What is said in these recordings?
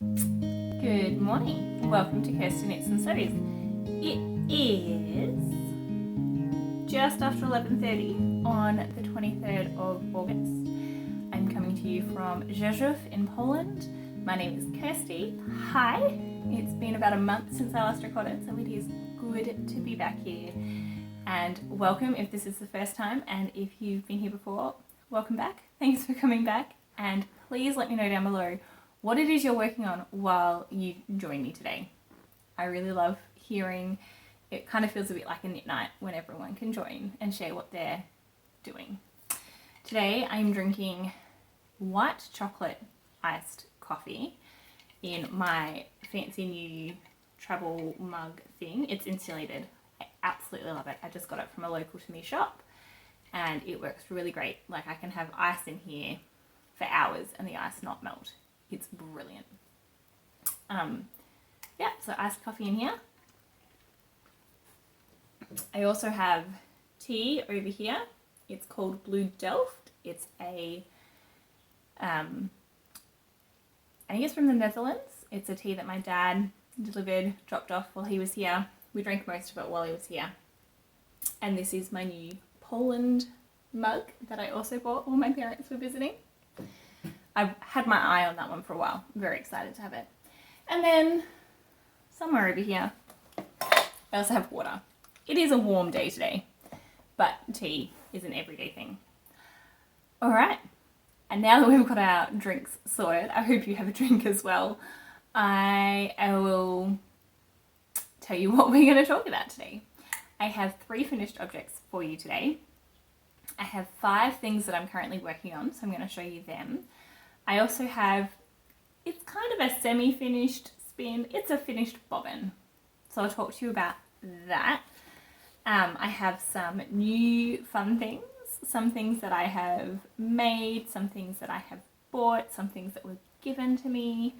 Good morning. Welcome to Kirsty Knits and Sews. It is just after 11:30 on the 23rd of August. I'm coming to you from Rzeszów in Poland. My name is Kirsty. Hi. It's been about a month since I last recorded, so it is good to be back here. And welcome if this is the first time, and if you've been here before, welcome back. Thanks for coming back, and please let me know down below what it is you're working on while you join me today. I really love hearing. It kind of feels a bit like a knit night when everyone can join and share what they're doing. Today I'm drinking white chocolate iced coffee in my fancy new travel mug thing. It's insulated. I absolutely love it. I just got it from a local to me shop and it works really great. Like, I can have ice in here for hours and the ice not melt. It's brilliant. Yeah, so iced coffee in here. I also have tea over here. It's called Blue Delft. It's a, I think it's from the Netherlands. It's a tea that my dad delivered, dropped off while he was here. We drank most of it while he was here. And this is my new Poland mug that I also bought while my parents were visiting. I've had my eye on that one for a while. I'm very excited to have it. And then somewhere over here, I also have water. It is a warm day today, but tea is an everyday thing. All right. And now that we've got our drinks sorted, I hope you have a drink as well. I will tell you what we're going to talk about today. I have 3 finished objects for you today. I have 5 things that I'm currently working on, so I'm going to show you them. I also have, it's kind of a semi-finished spin. It's a finished bobbin. So I'll talk to you about that. I have some new fun things, some things that I have made, some things that I have bought, some things that were given to me.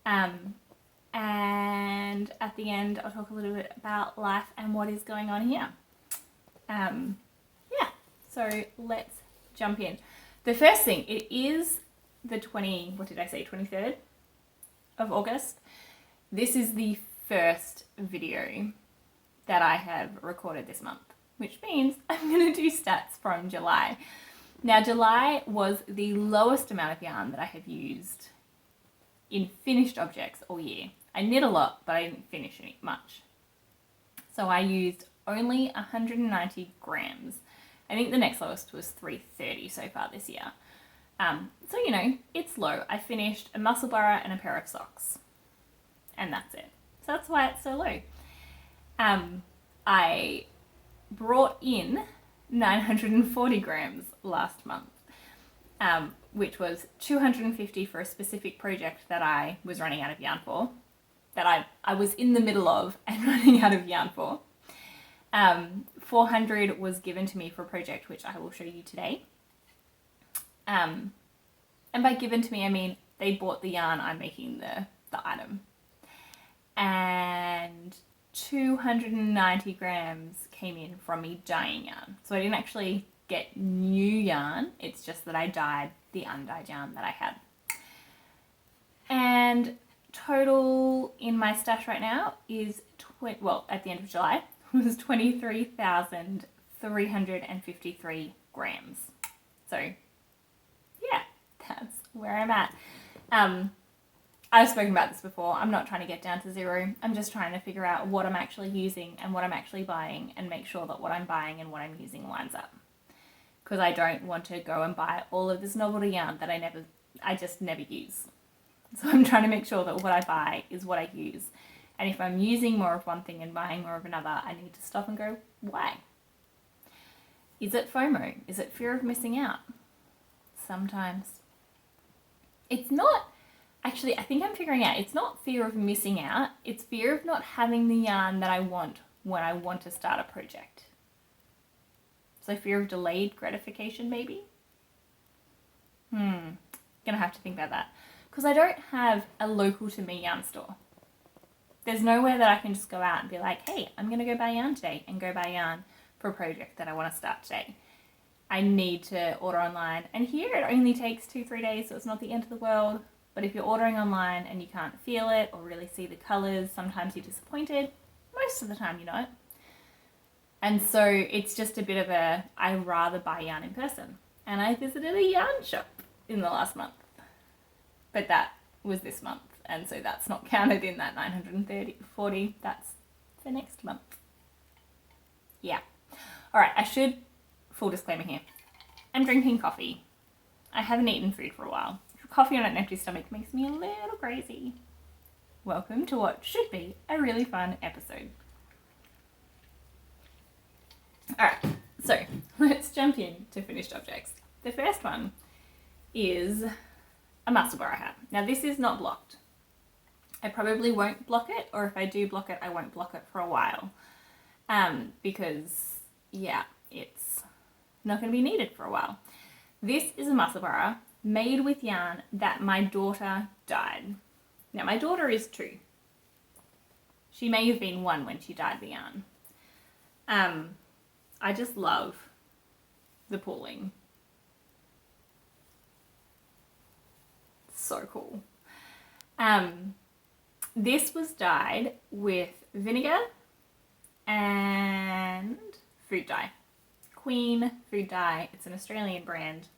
And at the end, I'll talk a little bit about life and what is going on here. Yeah, so let's jump in. The first thing, it is the 23rd of August. This is the first video that I have recorded this month, which means I'm going to do stats from July. Now, July was the lowest amount of yarn that I have used in finished objects all year. I knit a lot, but I didn't finish any much. So I used only 190 grams. I think the next lowest was 330 so far this year. So, you know, it's low. I finished a muscle burra and a pair of socks. And that's it. So that's why it's so low. I brought in 940 grams last month, which was 250 for a specific project that I was running out of yarn for, that I was in the middle of and running out of yarn for. 400 was given to me for a project which I will show you today. And by given to me, I mean they bought the yarn, I'm making the item. And 290 grams came in from me dyeing yarn. So I didn't actually get new yarn, it's just that I dyed the undyed yarn that I had. And total in my stash right now is, at the end of July, was 23,353 grams. So yeah, that's where I'm at. I've spoken about this before. I'm not trying to get down to zero. I'm just trying to figure out what I'm actually using and what I'm actually buying and make sure that what I'm buying and what I'm using lines up. Because I don't want to go and buy all of this novelty yarn that I just never use. So I'm trying to make sure that what I buy is what I use. And if I'm using more of one thing and buying more of another, I need to stop and go, why? Is it FOMO? Is it fear of missing out? Sometimes. It's not, actually, I think I'm figuring out, it's not fear of missing out, it's fear of not having the yarn that I want when I want to start a project. So fear of delayed gratification, maybe? Gonna have to think about that. Because I don't have a local to me yarn store. There's nowhere that I can just go out and be like, hey, I'm gonna go buy yarn today and go buy yarn for a project that I want to start today. I need to order online, and here it only takes 2-3 days, so it's not the end of the world. But if you're ordering online and you can't feel it or really see the colours, sometimes you're disappointed. Most of the time you're not. And so it's just a bit of a, I rather buy yarn in person. And I visited a yarn shop in the last month. But that was this month. And so that's not counted in that 940. That's for next month. Yeah. All right, I should, full disclaimer here, I'm drinking coffee. I haven't eaten food for a while. Coffee on an empty stomach makes me a little crazy. Welcome to what should be a really fun episode. All right, so let's jump in to finished objects. The first one is a muscle borrow hat. Now this is not blocked. I probably won't block it, or if I do block it, I won't block it for a while. Because, yeah, it's not going to be needed for a while. This is a muscle borrow made with yarn that my daughter dyed. Now, my daughter is 2. She may have been 1 when she dyed the yarn. I just love the pooling. So cool. This was dyed with vinegar and food dye. Queen food dye. It's an Australian brand.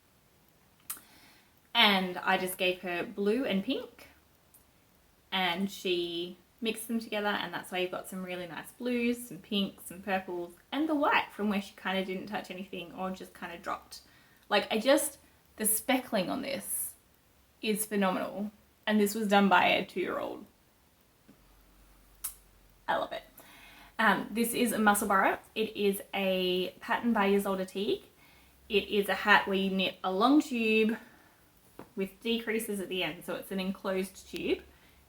And I just gave her blue and pink and she mixed them together, and that's why you've got some really nice blues, some pinks, some purples, and the white from where she kind of didn't touch anything or just kind of dropped. Like, the speckling on this is phenomenal, and this was done by a 2-year-old. I love it. This is a muscle borrow. It is a pattern by Years Older Teague. It is a hat where you knit a long tube with decreases at the end, so it's an enclosed tube.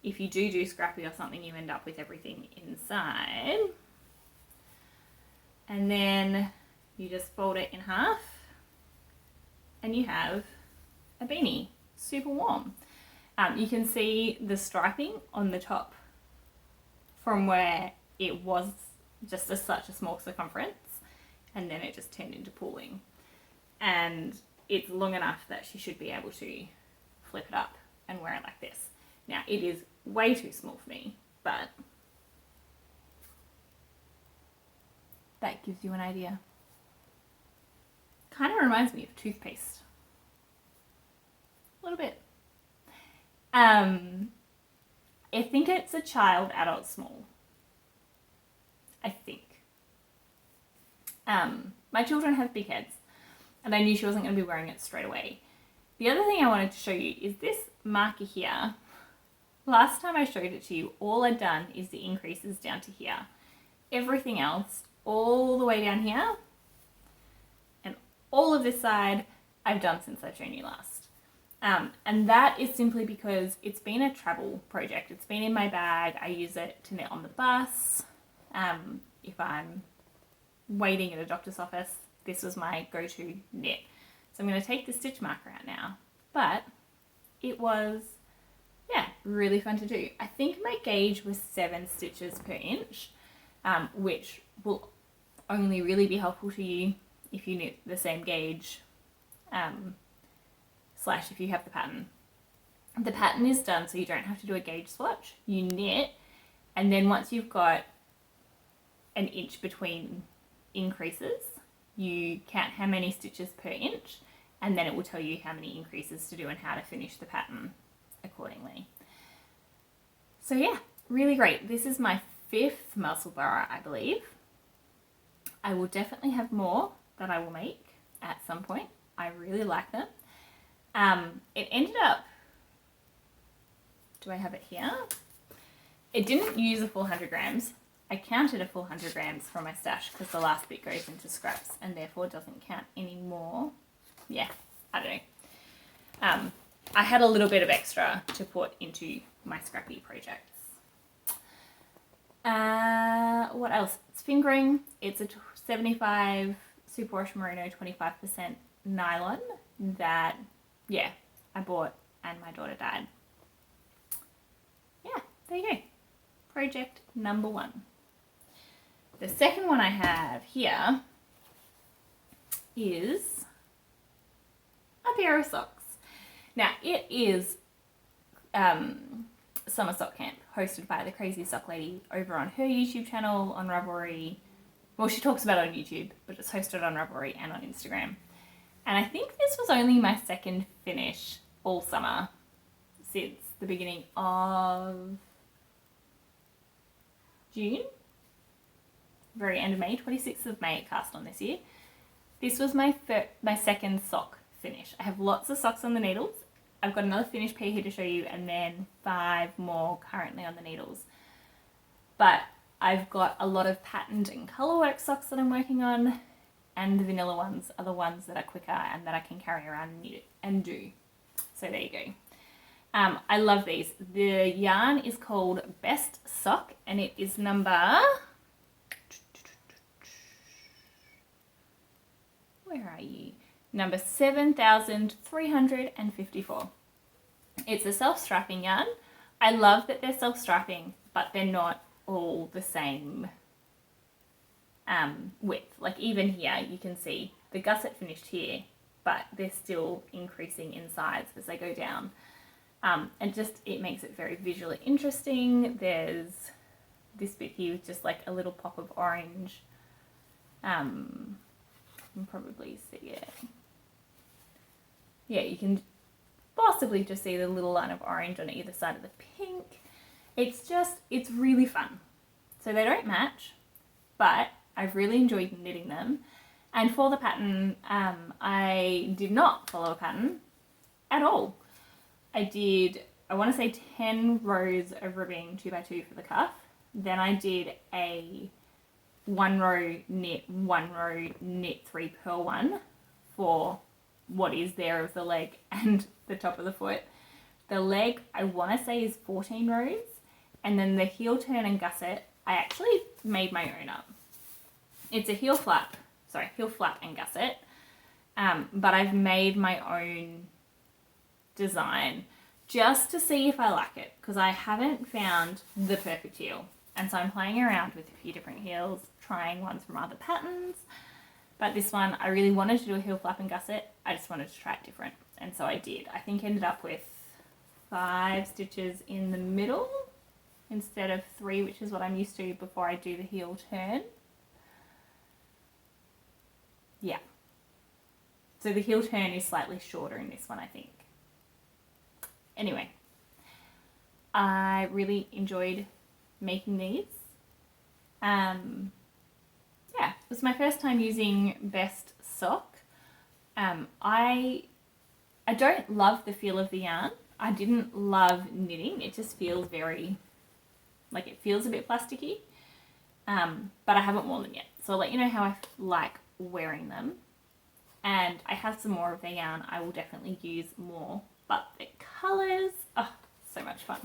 If you do scrappy or something, you end up with everything inside. And then you just fold it in half and you have a beanie. Super warm. You can see the striping on the top from where it was just such a small circumference, and then it just turned into pooling. And it's long enough that she should be able to flip it up and wear it like this. Now, it is way too small for me, but that gives you an idea. Kind of reminds me of toothpaste. A little bit. I think it's a child, adult, small. I think. My children have big heads, and I knew she wasn't going to be wearing it straight away. The other thing I wanted to show you is this marker here. Last time I showed it to you, all I'd done is the increases down to here. Everything else, all the way down here, and all of this side, I've done since I've shown you last. And that is simply because it's been a travel project. It's been in my bag. I use it to knit on the bus. If I'm waiting at a doctor's office, this was my go-to knit. So I'm going to take the stitch marker out now. But it was, yeah, really fun to do. I think my gauge was 7 stitches per inch, which will only really be helpful to you if you knit the same gauge, slash if you have the pattern. The pattern is done so you don't have to do a gauge swatch. You knit, and then once you've got an inch between increases, you count how many stitches per inch, and then it will tell you how many increases to do and how to finish the pattern accordingly. So yeah, really great. This is my 5th muscle borrow, I believe. I will definitely have more that I will make at some point. I really like them. It ended up, do I have it here? It didn't use a full 100 grams. I counted a full 100 grams from my stash because the last bit goes into scraps and therefore doesn't count anymore. Yeah, I don't know. I had a little bit of extra to put into my scrappy projects. What else? It's fingering. It's a 75 superwash merino 25% nylon that, yeah, I bought and my daughter dyed. Yeah, there you go. Project number 1. The second one I have here is a pair of socks. Now, it is summer sock camp hosted by the Crazy Sock Lady over on her YouTube channel, on Ravelry. Well, she talks about it on YouTube, but it's hosted on Ravelry and on Instagram. And I think this was only my second finish all summer since the beginning of June. Very end of May, 26th of May it cast on this year. This was my second sock finish. I have lots of socks on the needles. I've got another finished pair here to show you, and then 5 more currently on the needles. But I've got a lot of patterned and colourwork socks that I'm working on, and the vanilla ones are the ones that are quicker and that I can carry around and do. So there you go. I love these. The yarn is called Best Sock, and it is number... Where are you? Number 7,354. It's a self-strapping yarn. I love that they're self-strapping, but they're not all the same width. Like even here, you can see the gusset finished here, but they're still increasing in size as they go down. And just, it makes it very visually interesting. There's this bit here with just like a little pop of orange. You can probably see it. Yeah, you can possibly just see the little line of orange on either side of the pink. It's really fun. So they don't match, but I've really enjoyed knitting them. And for the pattern, I did not follow a pattern at all. I did, I want to say 10 rows of ribbing 2x2 for the cuff. Then I did a 1 row knit, 1 row knit 3 purl one for what is there of the leg and the top of the foot. The leg, I want to say, is 14 rows. And then the heel turn and gusset, I actually made my own up. It's a heel flap and gusset, but I've made my own design just to see if I like it, because I haven't found the perfect heel. And so I'm playing around with a few different heels, trying ones from other patterns. But this one, I really wanted to do a heel flap and gusset. I just wanted to try it different. And so I did. I think I ended up with 5 stitches in the middle instead of 3, which is what I'm used to before I do the heel turn. Yeah. So the heel turn is slightly shorter in this one, I think. Anyway, I really enjoyed making these. Yeah, it was my first time using Best Sock. I don't love the feel of the yarn. I didn't love knitting. It just feels very, like it feels a bit plasticky. But I haven't worn them yet. So I'll let you know how I like wearing them. And I have some more of their yarn I will definitely use more. But the colours, oh, so much fun.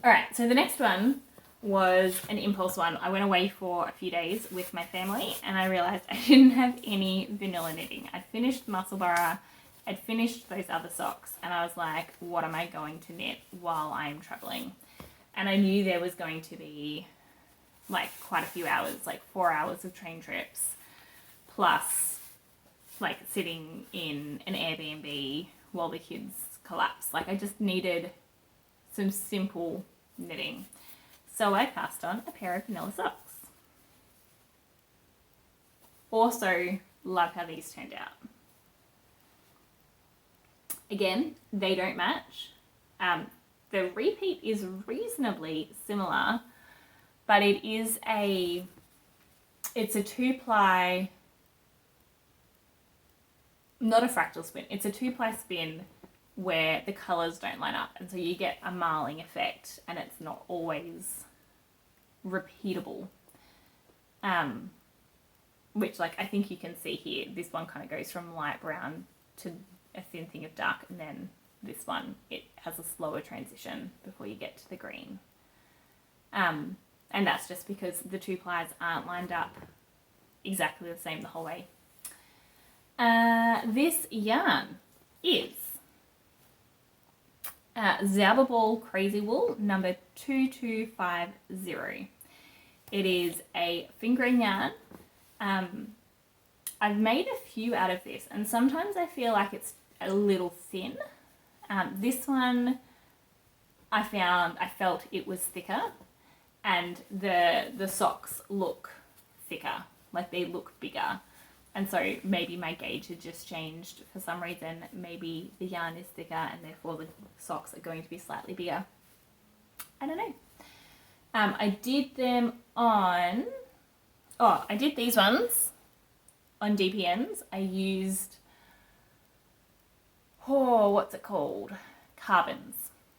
Alright, so the next one was an impulse one. I went away for a few days with my family and I realised I didn't have any vanilla knitting. I'd finished Musselburgh, I'd finished those other socks, and I was like, what am I going to knit while I'm travelling? And I knew there was going to be like quite a few hours, like 4 hours of train trips, plus like sitting in an Airbnb while the kids collapsed. Like I just needed some simple knitting. So I cast on a pair of vanilla socks. Also love how these turned out. Again, they don't match. The repeat is reasonably similar, but it's a 2-ply, not a fractal spin, it's a 2-ply spin where the colours don't line up, and so you get a marling effect and it's not always repeatable. Which, like, I think you can see here, this one kind of goes from light brown to a thin thing of dark, and then this one, it has a slower transition before you get to the green. And that's just because the 2 plies aren't lined up exactly the same the whole way. This yarn is Zauberball Crazy Wool number 2250. It is a fingering yarn. I've made a few out of this, and sometimes I feel like it's a little thin. This one I felt it was thicker, and the socks look thicker, like they look bigger. And so maybe my gauge had just changed for some reason. Maybe the yarn is thicker and therefore the socks are going to be slightly bigger. I don't know. I did them on, I did these ones on DPNs. I used, what's it called? Carbons.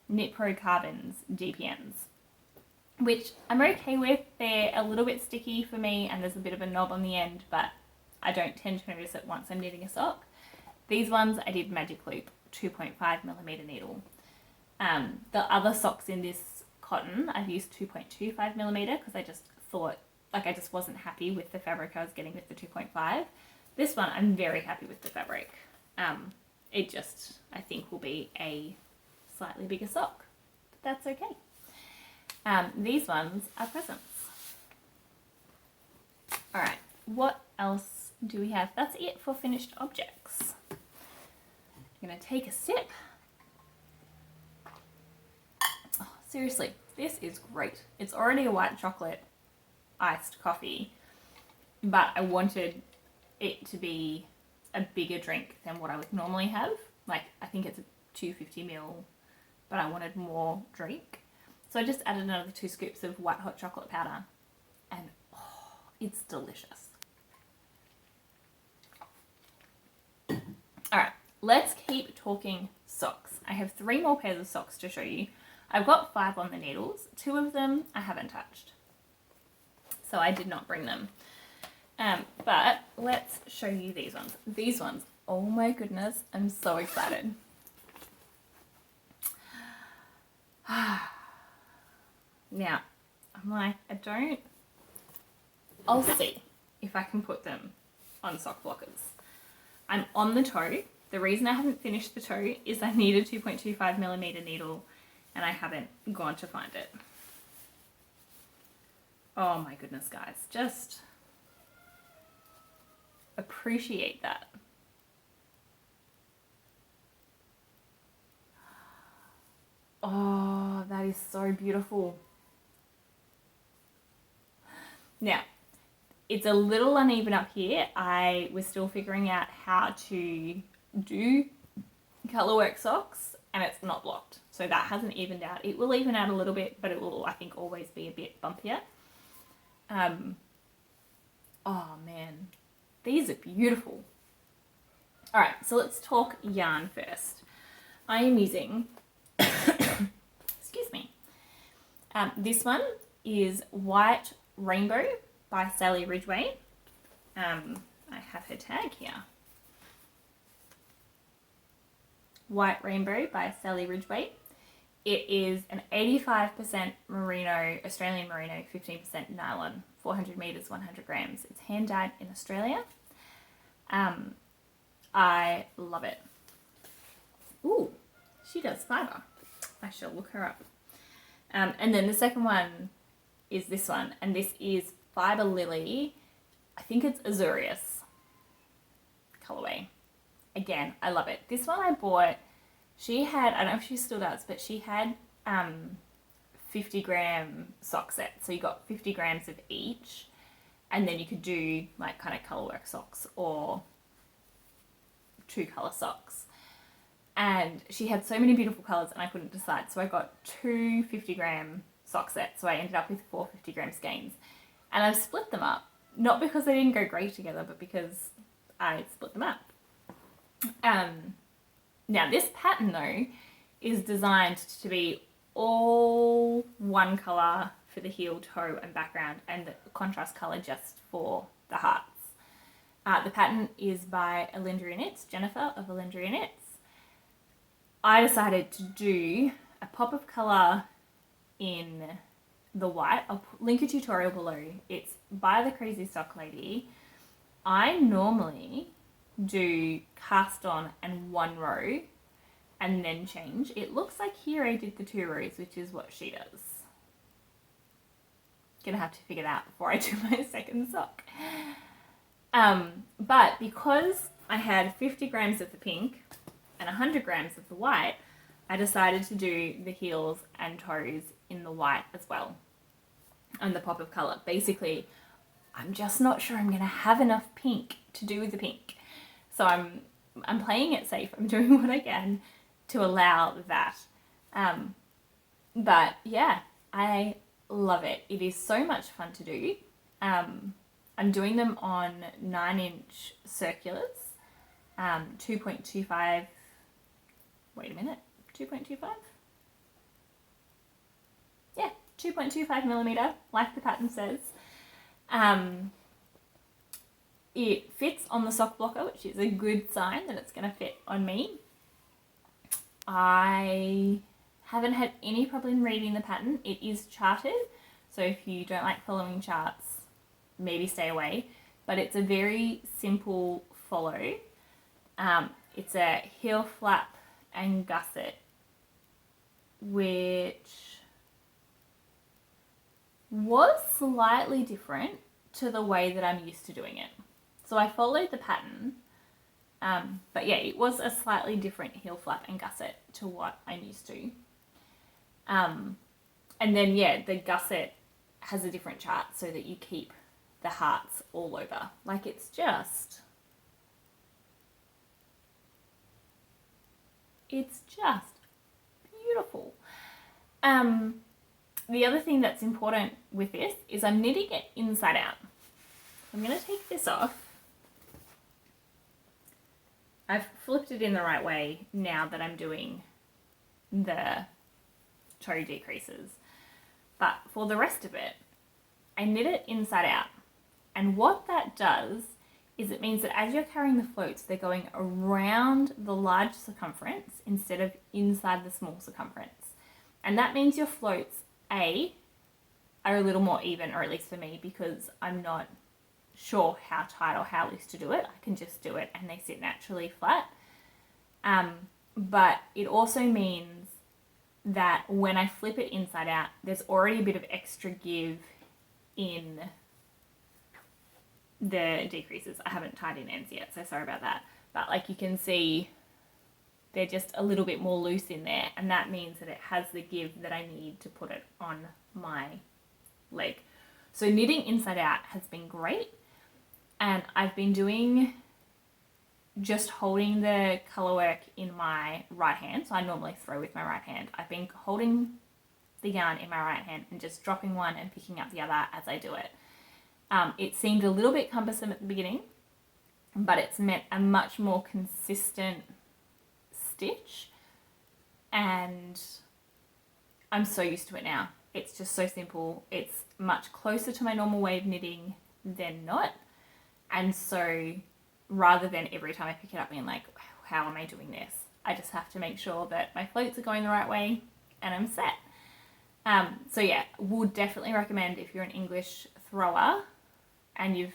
Knit Pro Carbons DPNs, which I'm okay with. They're a little bit sticky for me and there's a bit of a knob on the end, but I don't tend to notice it once I'm knitting a sock. These ones I did Magic Loop 2.5mm needle. The other socks in this cotton I've used 2.25mm because I just thought, like, I just wasn't happy with the fabric I was getting with the 2.5. This one I'm very happy with the fabric. It just, I think, will be a slightly bigger sock, but that's okay. These ones are presents. All right, what else do we have? That's it for finished objects. I'm gonna take a sip. Oh, seriously, this is great. It's already a white chocolate iced coffee, but I wanted it to be a bigger drink than what I would normally have. Like, I think it's a 250ml, but I wanted more drink. So I just added another 2 scoops of white hot chocolate powder, and it's delicious. All right, let's keep talking socks. I have 3 more pairs of socks to show you. I've got 5 on the needles. 2 of them I haven't touched, so I did not bring them. But let's show you these ones. These ones, oh my goodness, I'm so excited. Now, I'm like, I'll see if I can put them on sock blockers. I'm on the toe. The reason I haven't finished the toe is I need a 2.25mm needle and I haven't gone to find it. Oh my goodness, guys, just appreciate that. Oh, that is so beautiful. Now, it's a little uneven up here. I was still figuring out how to do colorwork socks and it's not blocked. So that hasn't evened out. It will even out a little bit, but it will, I think, always be a bit bumpier. Oh man, these are beautiful. All right, so let's talk yarn first. I am using, excuse me, this one is White Rainbow by Sally Ridgway. I have her tag here. White Rainbow by Sally Ridgway. It is an 85% merino, Australian merino, 15% nylon, 400 meters, 100 grams. It's hand dyed in Australia. I love it. Ooh, she does fibre. I shall look her up. And then the second one is this one, and this is Fibre Lily. I think it's Azurius colorway. Again, I love it. This one I bought, she had, I don't know if she still does, but she had 50 gram sock sets. So you got 50 grams of each, and then you could do like kind of colorwork socks or 2 color socks. And she had so many beautiful colors and I couldn't decide. So I got 2 50 gram sock sets. So I ended up with 4 50 gram skeins. And I've split them up. Not because they didn't go great together, but because I split them up. Now this pattern though is designed to be all one color for the heel, toe and background, and the contrast color just for the hearts. The pattern is by Alindria Knits, Jennifer of Alindria Knits. I decided to do a pop of color in the white. I'll link a tutorial below. It's by the Crazy Sock Lady. I normally do cast on and 1 row and then change. It looks like here I did the 2 rows, which is what she does. Gonna have to figure that out before I do my second sock. But because I had 50 grams of the pink and 100 grams of the white, I decided to do the heels and toes in the white as well, and the pop of colour. Basically, I'm just not sure I'm going to have enough pink to do the pink. So I'm playing it safe. I'm doing what I can to allow that. But yeah, I love it. It is so much fun to do. I'm doing them on 9-inch circulars, 2.25, wait a minute, 2.25? Yeah, 2.25 millimeter, like the pattern says. It fits on the sock blocker, which is a good sign that it's going to fit on me. I haven't had any problem reading the pattern. It is charted, so if you don't like following charts, maybe stay away. But it's a very simple follow. It's a heel flap and gusset, which was slightly different to the way that I'm used to doing it. So I followed the pattern, but yeah, it was a slightly different heel flap and gusset to what I'm used to. And then yeah, the gusset has a different chart so that you keep the hearts all over. Like, it's just beautiful. The other thing that's important with this is I'm knitting it inside out. I'm going to take this off. I've flipped it in the right way now that I'm doing the toe decreases. But for the rest of it, I knit it inside out. And what that does is it means that as you're carrying the floats, they're going around the large circumference instead of inside the small circumference. And that means your floats, A, are a little more even, or at least for me, because I'm not sure how tight or how loose to do it. I can just do it and they sit naturally flat. But it also means that when I flip it inside out, there's already a bit of extra give in the decreases. I haven't tied in ends yet, so sorry about that. But like you can see, they're just a little bit more loose in there, and that means that it has the give that I need to put it on my leg. So knitting inside out has been great, and I've been doing just holding the colour work in my right hand. So I normally throw with my right hand. I've been holding the yarn in my right hand and just dropping one and picking up the other as I do it. It seemed a little bit cumbersome at the beginning, but it's meant a much more consistent stitch, and I'm so used to it now. It's just so simple. It's much closer to my normal way of knitting than not, and so rather than every time I pick it up being like, how am I doing this? I just have to make sure that my floats are going the right way and I'm set. So yeah, would definitely recommend if you're an English thrower and you've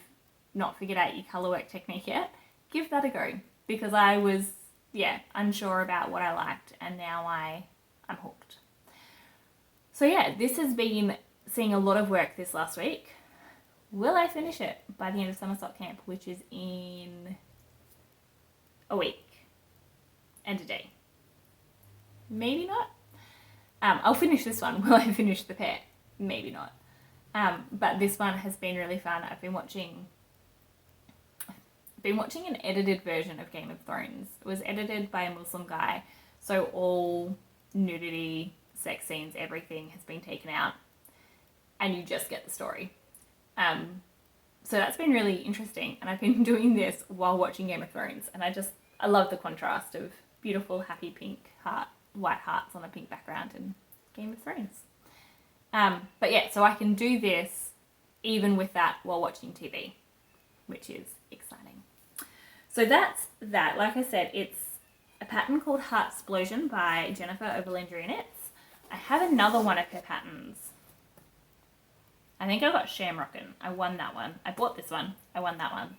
not figured out your colour work technique yet, give that a go, because I was, yeah, unsure about what I liked, and now I'm hooked. So yeah, this has been seeing a lot of work this last week. Will I finish it by the end of Summer Sock Camp, which is in a week and a day? Maybe not. I'll finish this one. Will I finish the pair? Maybe not. But this one has been really fun. I've been watching an edited version of Game of Thrones. It was edited by a Muslim guy, so all nudity, sex scenes, everything has been taken out, and you just get the story. So that's been really interesting, and I've been doing this while watching Game of Thrones, and I love the contrast of beautiful, happy pink white hearts on a pink background and Game of Thrones. But yeah, so I can do this even with that while watching TV, which is exciting. So that's that. Like I said, it's a pattern called Heartsplosion by Jennifer Oberlander Knits. I have another one of her patterns. I think I got Shamrockin'. I won that one. I bought this one. I won that one.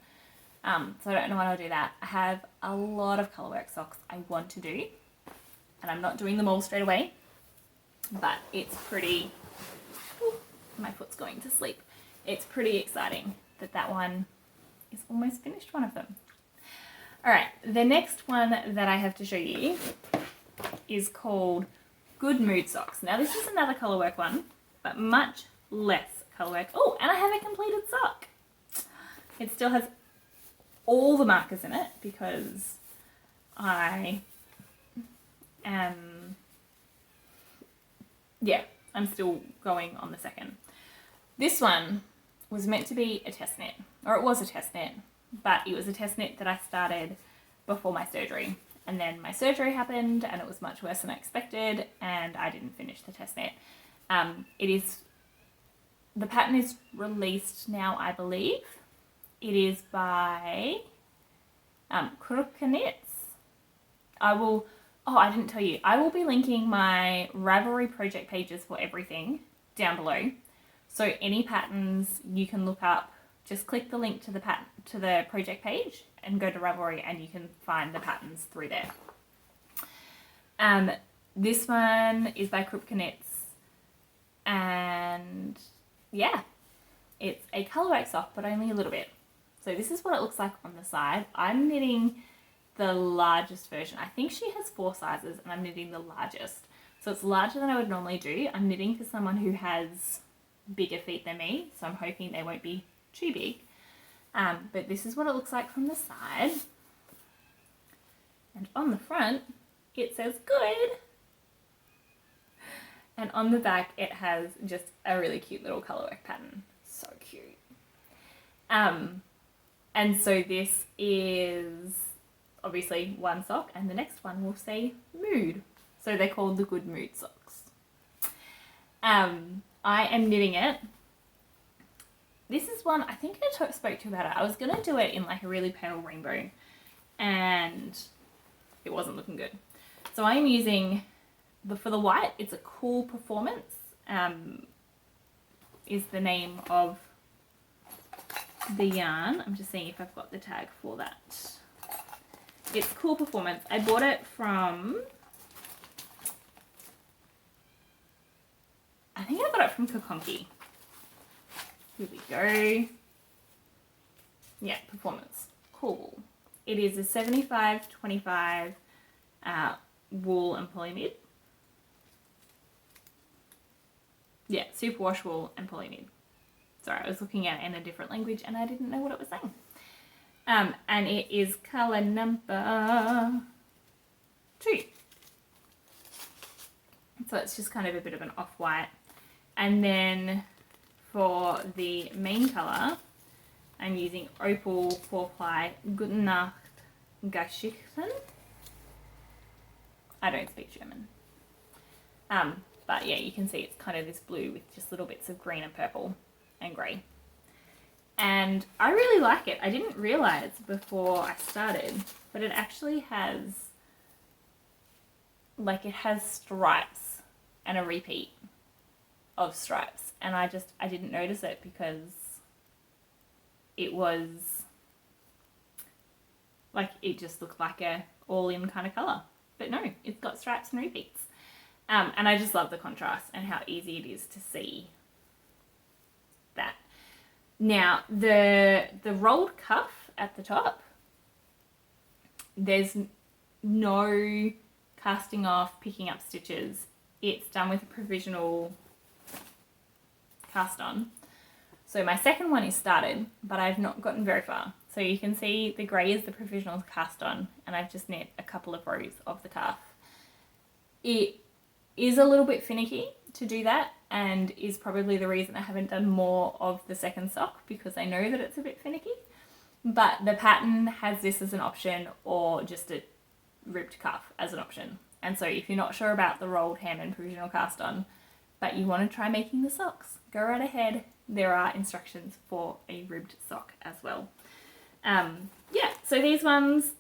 So I don't know when I'll do that. I have a lot of colourwork socks I want to do, and I'm not doing them all straight away, but it's pretty, my foot's going to sleep. It's pretty exciting that one is almost finished, one of them. All right, the next one that I have to show you is called Good Mood Socks. Now this is another colourwork one, but much less colourwork. Oh, and I have a completed sock. It still has all the markers in it because I am, I'm still going on the second. This one was meant to be a test knit, or it was a test knit, but it was a test knit that I started before my surgery. And then my surgery happened and it was much worse than I expected and I didn't finish the test knit. The pattern is released now, I believe. It is by crochet. I didn't tell you. I will be linking my Ravelry project pages for everything down below. So any patterns you can look up, just click the link to the project page and go to Ravelry and you can find the patterns through there. This one is by crochet, and yeah, it's a colourwork sock, but only a little bit. So this is what it looks like on the side. I'm knitting the largest version. I think she has 4 sizes and I'm knitting the largest. So it's larger than I would normally do. I'm knitting for someone who has bigger feet than me, so I'm hoping they won't be too big. But this is what it looks like from the side. And on the front, it says good. And on the back, it has just a really cute little colourwork pattern. So cute. And so this is obviously one sock, and the next one will say mood. So they're called the Good Mood Socks. I am knitting it. This is one, I think I spoke to you about it. I was going to do it in like a really pale rainbow and it wasn't looking good. So I am using, for the white, it's a Cool Performance, is the name of the yarn. I'm just seeing if I've got the tag for that. It's Cool Performance. I bought it from, I think I got it from Kokonki. Here we go. Yeah, Performance. Cool. It is a 75-25 wool and polymid. Yeah, superwash wool and polymid. Sorry, I was looking at it in a different language and I didn't know what it was saying. And it is colour number 2. So it's just kind of a bit of an off-white. And then for the main colour, I'm using Opal 4-ply Gute Nacht Geschichten. I don't speak German. But yeah, you can see it's kind of this blue with just little bits of green and purple and grey. And I really like it. I didn't realise before I started, but it actually has, like, it has stripes and a repeat of stripes. And I didn't notice it because it was, like, it just looked like a all-in kind of colour. But no, it's got stripes and repeats. And I just love the contrast and how easy it is to see that. Now, the rolled cuff at the top, there's no casting off, picking up stitches. It's done with a provisional cast on. So my second one is started, but I've not gotten very far. So you can see the grey is the provisional cast on, and I've just knit a couple of rows of the calf. It is a little bit finicky to do that, and is probably the reason I haven't done more of the second sock, because I know that it's a bit finicky. But the pattern has this as an option, or just a ribbed cuff as an option. And so if you're not sure about the rolled hem and provisional cast on, but you want to try making the socks, go right ahead. There are instructions for a ribbed sock as well. Yeah, so these ones,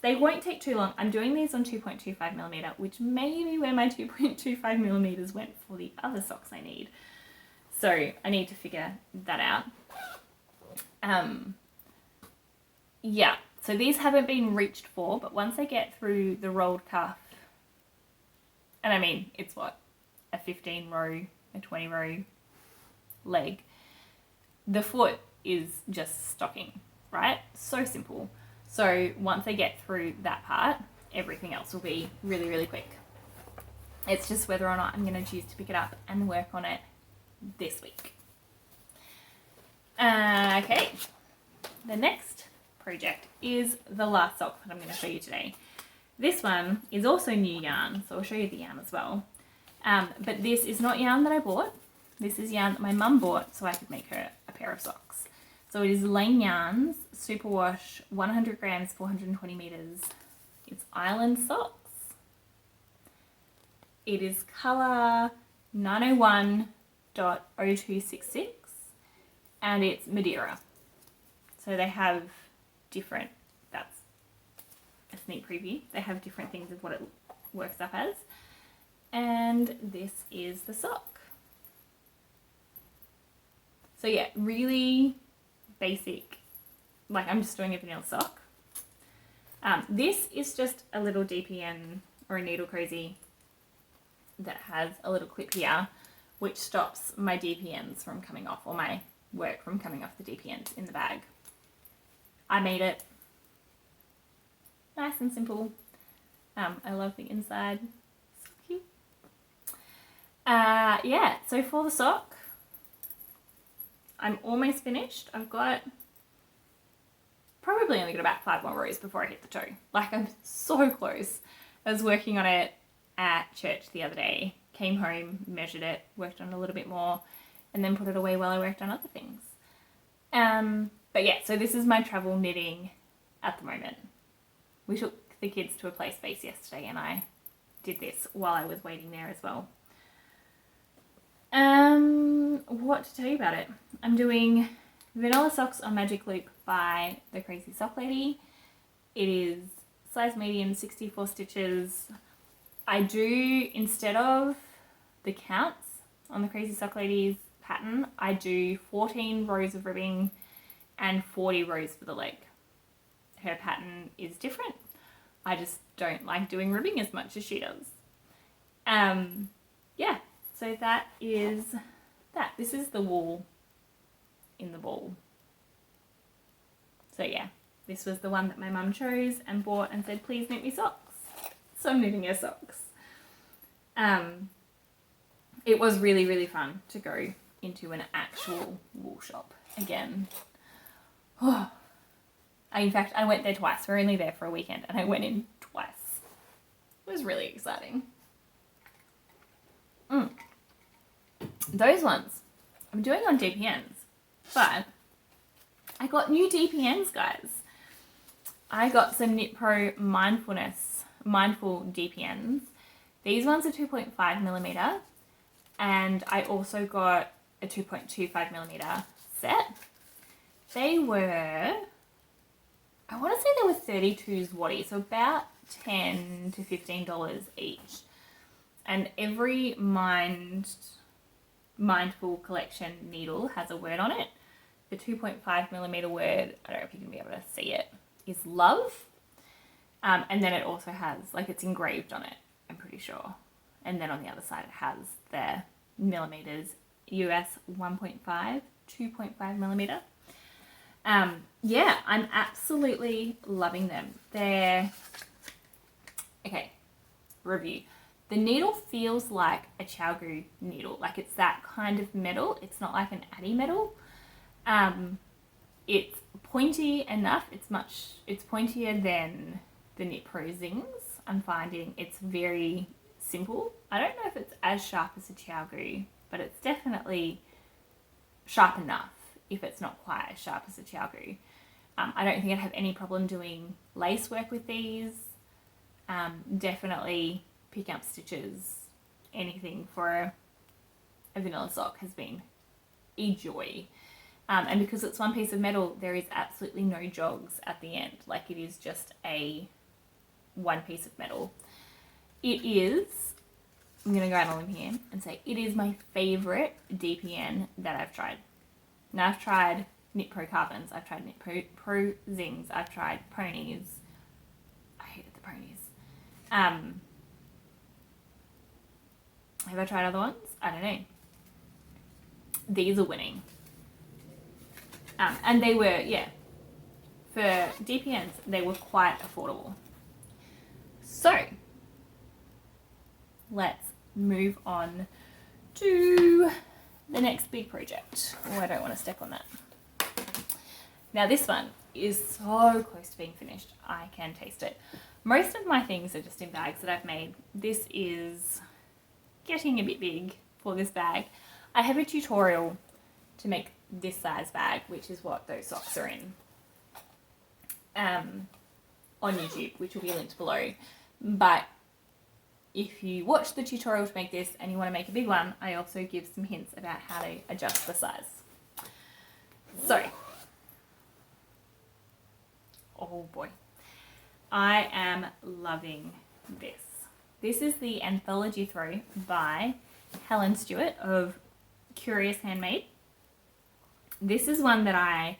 they won't take too long. I'm doing these on 2.25mm, which may be where my 2.25mm went for the other socks I need. So I need to figure that out. Yeah, so these haven't been reached for, but once I get through the rolled cuff, and I mean, it's what, a 15 row, a 20 row leg, the foot is just stocking, right? So simple. So once I get through that part, everything else will be really, really quick. It's just whether or not I'm going to choose to pick it up and work on it this week. Okay, the next project is the last sock that I'm going to show you today. This one is also new yarn, so I'll show you the yarn as well. But this is not yarn that I bought. This is yarn that my mum bought so I could make her a pair of socks. So it is Lane Yarns, Superwash, 100 grams, 420 meters. It's Island socks. It is colour 901.0266 and it's Madeira. So they have different, that's a sneak preview. They have different things of what it works up as. And this is the sock. So yeah, really basic, like I'm just doing a vanilla sock. This is just a little DPN or a needle crazy that has a little clip here which stops my DPNs from coming off, or my work from coming off the DPNs in the bag. I made it nice and simple. I love the inside, so cute. Yeah, so for the sock, I'm almost finished. I've got probably only got about 5 more rows before I hit the toe. Like, I'm so close. I was working on it at church the other day, came home, measured it, worked on it a little bit more, and then put it away while I worked on other things. But yeah, so this is my travel knitting at the moment. We took the kids to a play space yesterday and I did this while I was waiting there as well. What to tell you about it? I'm doing vanilla socks on Magic Loop by the Crazy Sock Lady. It is size medium, 64 stitches. I do, instead of the counts on the Crazy Sock Lady's pattern, I do 14 rows of ribbing and 40 rows for the leg. Her pattern is different. I just don't like doing ribbing as much as she does. Yeah, so that is that. This is the wool in the ball. So yeah, this was the one that my mum chose and bought and said, please knit me socks. So I'm knitting her socks. It was really, really fun to go into an actual wool shop again. Oh. In fact, I went there twice. We're only there for a weekend and I went in twice. It was really exciting. Those ones I'm doing on DPNs, but I got new DPNs, guys. I got some Knit Pro Mindful DPNs. These ones are 2.5 millimeter, and I also got a 2.25 millimeter set. They were, I want to say they were 32s Waddy, so about $10 to $15 each. And every Mindful collection needle has a word on it. The 2.5 millimeter word, I don't know if you can be able to see it, is love. And then it also has, like, it's engraved on it, I'm pretty sure. And then on the other side it has the millimeters, US 1.5, 2.5 millimeter. Yeah, I'm absolutely loving them. They're, okay, review. The needle feels like a Chowgu needle, like it's that kind of metal. It's not like an Addy metal. It's pointy enough. It's pointier than the Knit Pro Zings. I'm finding it's very simple. I don't know if it's as sharp as a Chowgu, but it's definitely sharp enough if it's not quite as sharp as a Chowgu. I don't think I'd have any problem doing lace work with these. Definitely picking up stitches, anything for a vanilla sock has been a joy. And because it's one piece of metal, there is absolutely no jogs at the end. Like, it is just a one piece of metal. It is, I'm going to go out on a limb here and say it is my favourite DPN that I've tried. Now, I've tried Knit Pro Carbons, I've tried Knit Pro Zings, I've tried Ponies. I hated the Ponies. Have I tried other ones? I don't know. These are winning. And they were, yeah, for DPNs, they were quite affordable. So let's move on to the next big project. Oh, I don't want to step on that. Now this one is so close to being finished. I can taste it. Most of my things are just in bags that I've made. This is getting a bit big for this bag. I have a tutorial to make this size bag, which is what those socks are in, on YouTube, which will be linked below. But if you watch the tutorial to make this and you want to make a big one, I also give some hints about how to adjust the size. So, oh boy, I am loving this. This is the Anthology Throw by Helen Stewart of Curious Handmade. This is one that I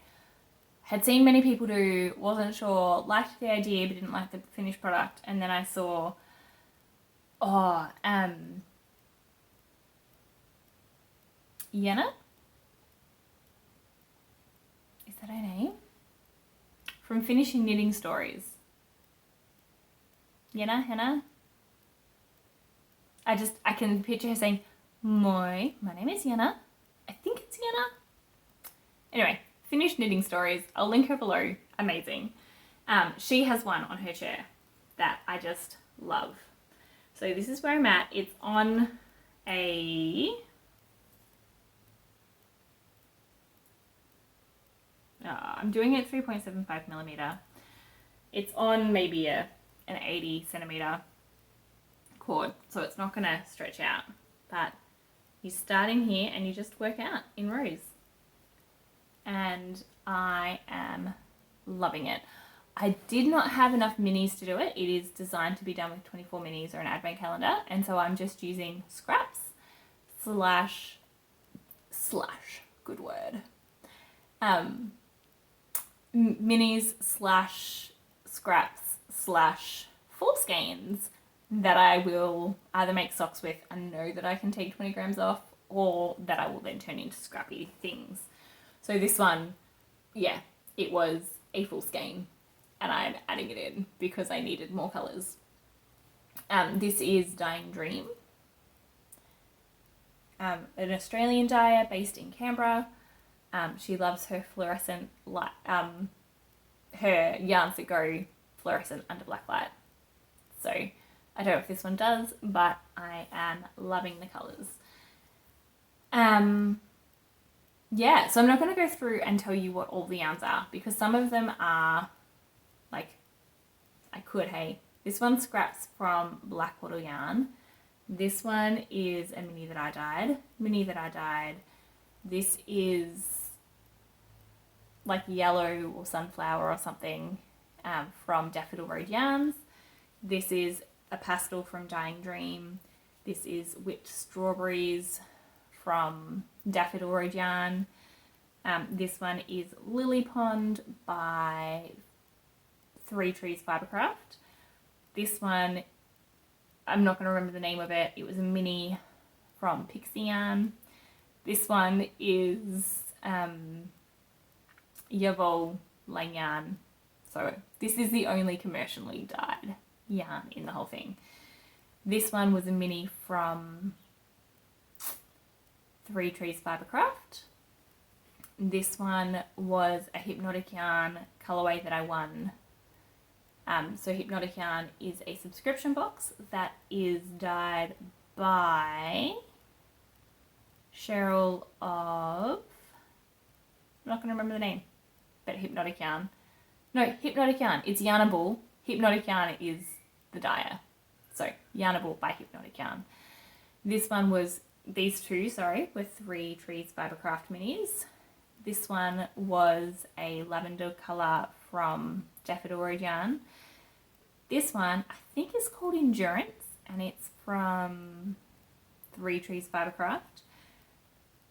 had seen many people do, wasn't sure, liked the idea but didn't like the finished product, and then I saw, Yenna? Is that her name? From Finishing Knitting Stories. Henna? I can picture her saying, my name is Yenna. I think it's Yenna. Anyway, Finished Knitting Stories. I'll link her below. Amazing. She has one on her chair that I just love. So this is where I'm at. It's on a... I'm doing it 3.75 millimeter. It's on maybe an 80 centimeter cord, so it's not gonna stretch out. But you start in here and you just work out in rows. And I am loving it. I did not have enough minis to do it. It is designed to be done with 24 minis or an advent calendar, and so I'm just using scraps slash, good word, minis slash scraps slash full skeins that I will either make socks with and know that I can take 20 grams off, or that I will then turn into scrappy things. So this one, yeah, it was a full skein and I'm adding it in because I needed more colours. This is Dying Dream, an Australian dyer based in Canberra. She loves her fluorescent light, her yarns that go fluorescent under black light. So I don't know if this one does, but I am loving the colours. Yeah, so I'm not going to go through and tell you what all the yarns are, because some of them are like, this one's scraps from Black Wattle Yarn. This one is a mini that I dyed. This is like yellow or sunflower or something from Daffodil Road Yarns. This is a pastel from Dying Dream. This is Whipped Strawberries from Daffodil Road Yarn. This one is Lily Pond by Three Trees Fibercraft. This one, I'm not going to remember the name of it. It was a mini from Pixie Yarn. This one is Yavol Lang Yarn. So this is the only commercially dyed yarn in the whole thing. This one was a mini from Three Trees Fibercraft. This one was a Hypnotic Yarn colourway that I won. So Hypnotic Yarn is a subscription box that is dyed by Cheryl of... I'm not going to remember the name, but Hypnotic Yarn. No, Hypnotic Yarn. It's Yarnable. Hypnotic Yarn is the dyer. So Yarnable by Hypnotic Yarn. This one was... These two, were Three Trees Fibercraft minis. This one was a lavender colour from Daffodil Road Yarn. This one, I think, is called Endurance, and it's from Three Trees Fibercraft.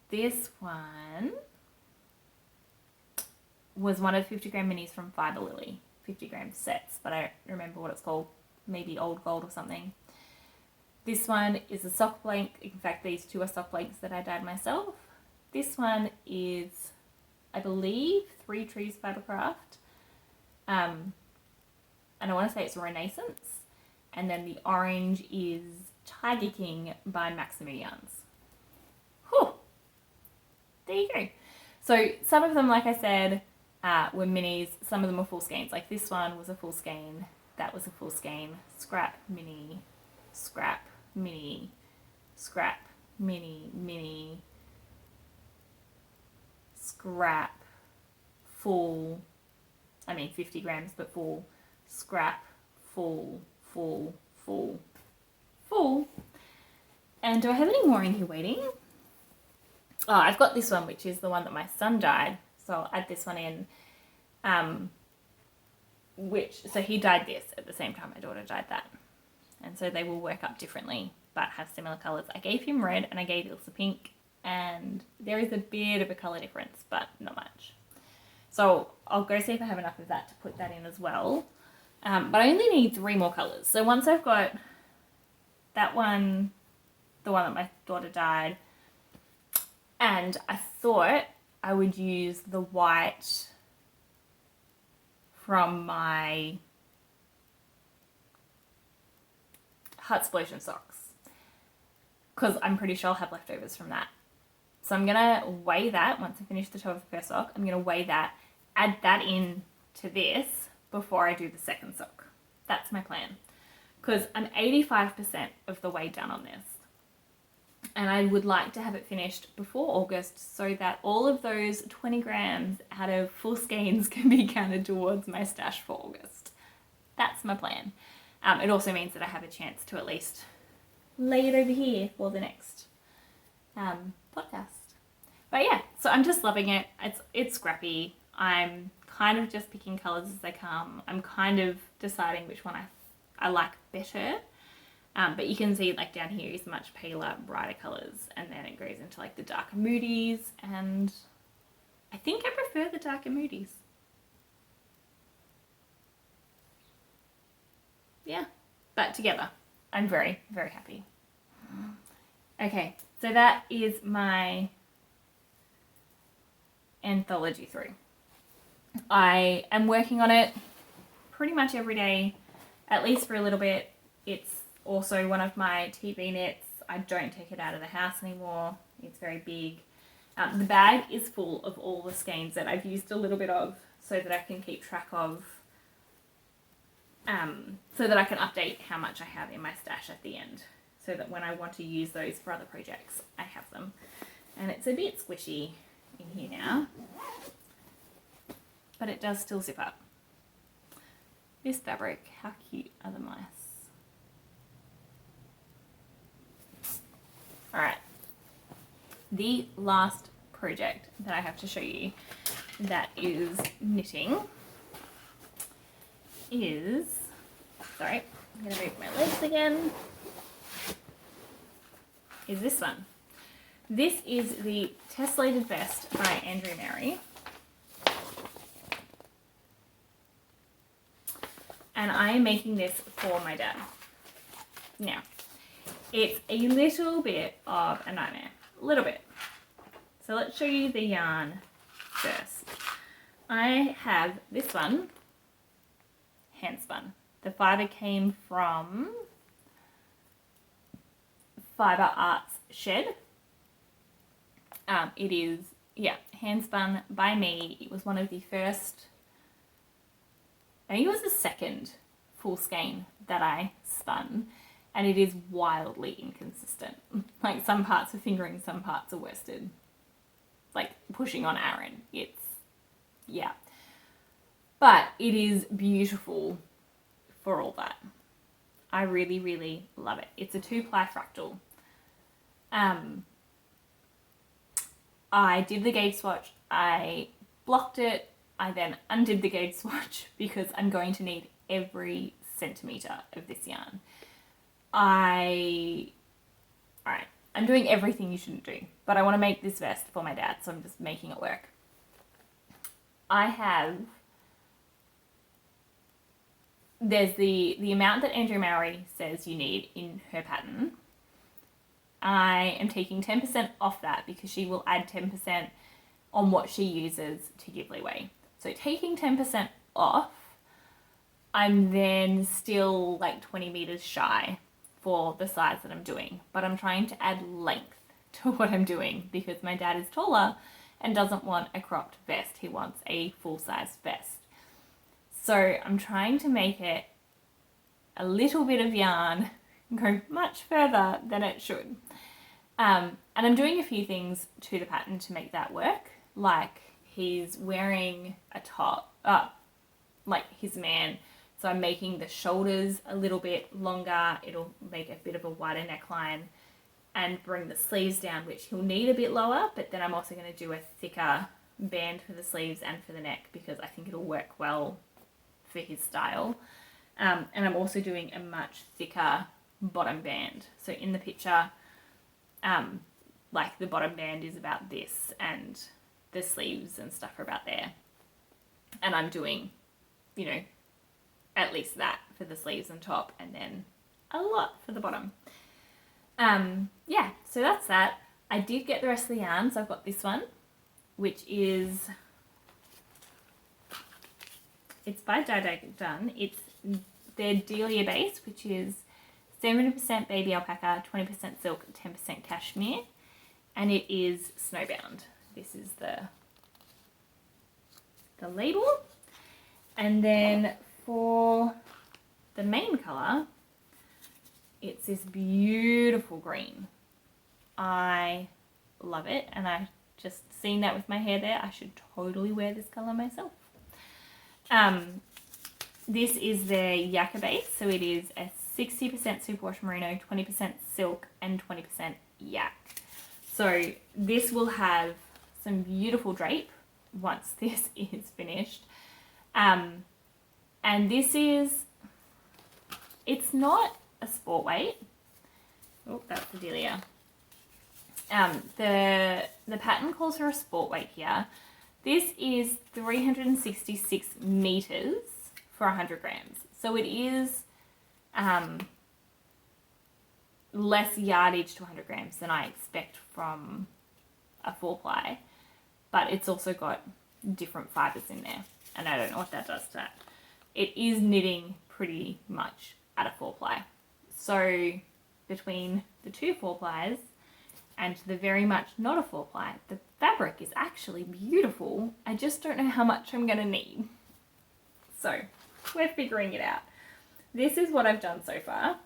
This one was one of the 50 gram minis from Fibre Lily, 50 gram sets, but I don't remember what it's called, maybe Old Gold or something. This one is a sock blank. In fact, these two are sock blanks that I dyed myself. This one is, I believe, Three Trees Fibercraft. And I want to say it's Renaissance. and then the orange is Tiger King by Maximo Yarns. Whew. There you go. So some of them, like I said, were minis. Some of them were full skeins. Like this one was a full skein. That was a full skein. Scrap, mini, scrap, mini, scrap, mini, mini, scrap, full, 50 grams, but full, scrap, full, full, full, full. And do I have any more in here waiting? Oh, I've got this one, which is the one that my son dyed. So I'll add this one in. So he dyed this at the same time my daughter dyed that. And so they will work up differently, but have similar colours. I gave him red and I gave Ilsa pink, and there is a bit of a colour difference, but not much. So I'll go see if I have enough of that to put that in as well. But I only need 3 more colours. So once I've got that one, the one that my daughter dyed, and I thought I would use the white from my Heart Explosion socks, because I'm pretty sure I'll have leftovers from that. So I'm going to weigh that once I finish the top of the first sock. I'm going to weigh that, add that in to this before I do the second sock. That's my plan, because I'm 85% of the way done on this. And I would like to have it finished before August so that all of those 20 grams out of full skeins can be counted towards my stash for August. That's my plan. It also means that I have a chance to at least lay it over here for the next podcast. But yeah, so I'm just loving it. It's scrappy. I'm kind of just picking colours as they come. I'm kind of deciding which one I like better. But you can see like down here is much paler, brighter colours, and then it goes into like the darker moodies, and I think I prefer the darker moodies. Yeah, but together I'm very, very happy. Okay, so that is my anthology through. I am working on it pretty much every day, at least for a little bit. It's also one of my TV knits. I don't take it out of the house anymore. It's very big. The bag is full of all the skeins that I've used a little bit of, so that I can keep track of, so that I can update how much I have in my stash at the end, so that when I want to use those for other projects, I have them. And it's a bit squishy in here now, but it does still zip up. This fabric, how cute are the mice? Alright, the last project that I have to show you that is knitting is, sorry, I'm going to move my legs again, is this one. This is the Tessellated Vest by Andrea Mary. And I am making this for my dad. Now, it's a little bit of a nightmare, a little bit. So let's show you the yarn first. I have this one hand spun. The fibre came from Fibre Arts Shed. It is, hand spun by me. It was one of the first, I think it was the second full skein that I spun, and it is wildly inconsistent. Like some parts are fingering, some parts are worsted. Like pushing on Aaron. It's, yeah. But it is beautiful for all that. I really, really love it. It's a 2-ply fractal. I did the gauge swatch. I blocked it. I then undid the gauge swatch because I'm going to need every centimetre of this yarn. Alright, I'm doing everything you shouldn't do, but I want to make this vest for my dad, so I'm just making it work. There's the amount that Andrea Mowry says you need in her pattern. I am taking 10% off that because she will add 10% on what she uses to give leeway. So taking 10% off, I'm then still like 20 meters shy for the size that I'm doing, but I'm trying to add length to what I'm doing because my dad is taller and doesn't want a cropped vest. He wants a full-size vest. So I'm trying to make it a little bit of yarn go much further than it should. And I'm doing a few things to the pattern to make that work. Like he's wearing a top, like his man. So I'm making the shoulders a little bit longer. It'll make a bit of a wider neckline and bring the sleeves down, which he'll need a bit lower, but then I'm also going to do a thicker band for the sleeves and for the neck because I think it'll work well for his style. And I'm also doing a much thicker bottom band. So in the picture, like the bottom band is about this and the sleeves and stuff are about there. And I'm doing, you know, at least that for the sleeves and top and then a lot for the bottom. Yeah, so that's that. I did get the rest of the yarn, so I've got this one, which is, it's by Done. It's their Delia base, which is 70% baby alpaca, 20% silk, 10% cashmere, and it is snowbound. This is the label. And then for the main colour, it's this beautiful green. I love it, and I just seen that with my hair there. I should totally wear this colour myself. This is their Yakka base, so it is a 60% superwash merino, 20% silk, and 20% yak. So this will have some beautiful drape once this is finished. And this is, it's not a sport weight. Oh, that's the Delia. The pattern calls for a sport weight here. This is 366 meters for 100 grams. So it is less yardage to 100 grams than I expect from a 4-ply, but it's also got different fibres in there, and I don't know what that does to that. It is knitting pretty much at a 4-ply. So between the two 4-plies and the very much not a 4-ply, the fabric is actually beautiful. I just don't know how much I'm going to need. So we're figuring it out. This is what I've done so far.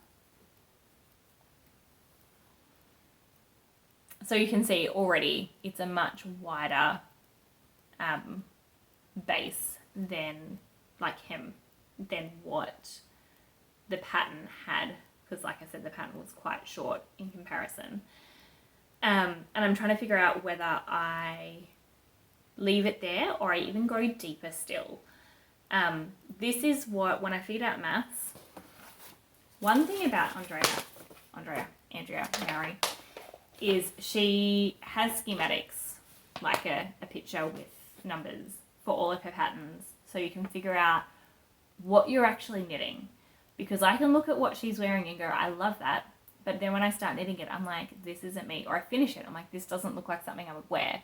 So you can see already it's a much wider base than than what the pattern had, because like I said, the pattern was quite short in comparison. And I'm trying to figure out whether I leave it there or I even go deeper still. This is what, when I figured out maths, one thing about Andrea Mary, is she has schematics, like a picture with numbers for all of her patterns, so you can figure out what you're actually knitting. Because I can look at what she's wearing and go, I love that, but then when I start knitting it, I'm like, this isn't me. Or I finish it, I'm like, this doesn't look like something I would wear.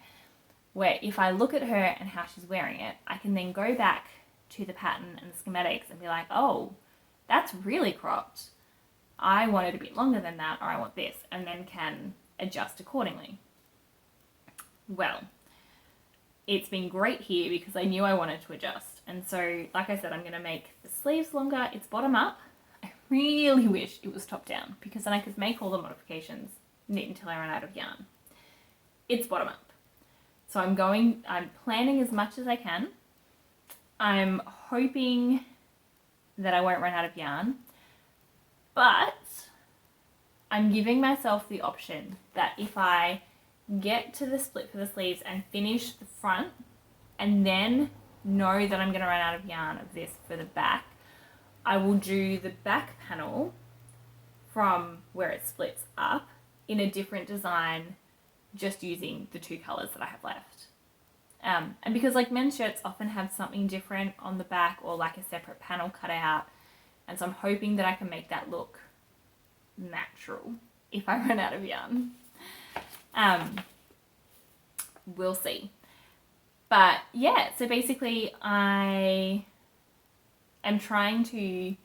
Where if I look at her and how she's wearing it, I can then go back to the pattern and the schematics and be like, oh, that's really cropped. I want it a bit longer than that, or I want this, and then can adjust accordingly. Well, it's been great here because I knew I wanted to adjust. And so, like I said, I'm going to make the sleeves longer. It's bottom up. I really wish it was top down because then I could make all the modifications, knit until I run out of yarn. It's bottom up. So I'm planning as much as I can. I'm hoping that I won't run out of yarn, but I'm giving myself the option that if I get to the split for the sleeves and finish the front and then know that I'm going to run out of yarn of this for the back, I will do the back panel from where it splits up in a different design, just using the two colours that I have left. And because like men's shirts often have something different on the back or like a separate panel cut out, and so I'm hoping that I can make that look natural if I run out of yarn. We'll see. But yeah, so basically I am trying to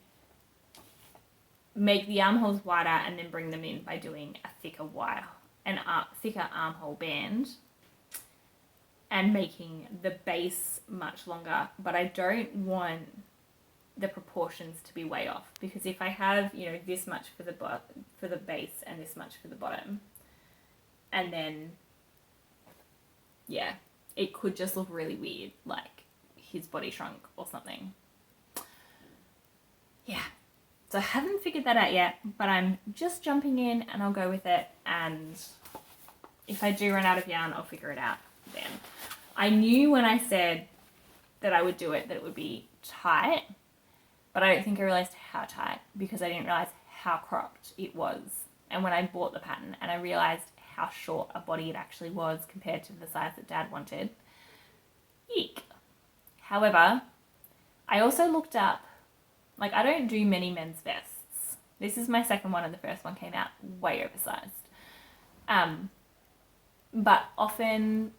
make the armholes wider and then bring them in by doing a thicker wire, thicker armhole band, and making the base much longer. But I don't want the proportions to be way off, because if I have, you know, this much for the base and this much for the bottom, and then yeah, it could just look really weird, like his body shrunk or something. Yeah, so I haven't figured that out yet, but I'm just jumping in and I'll go with it, and if I do run out of yarn, I'll figure it out then. I knew when I said that I would do it that it would be tight, but I don't think I realised how tight, because I didn't realise how cropped it was. And when I bought the pattern and I realised how short a body it actually was compared to the size that Dad wanted, eek. However, I also looked up, like, I don't do many men's vests. This is my second one and the first one came out way oversized. But often,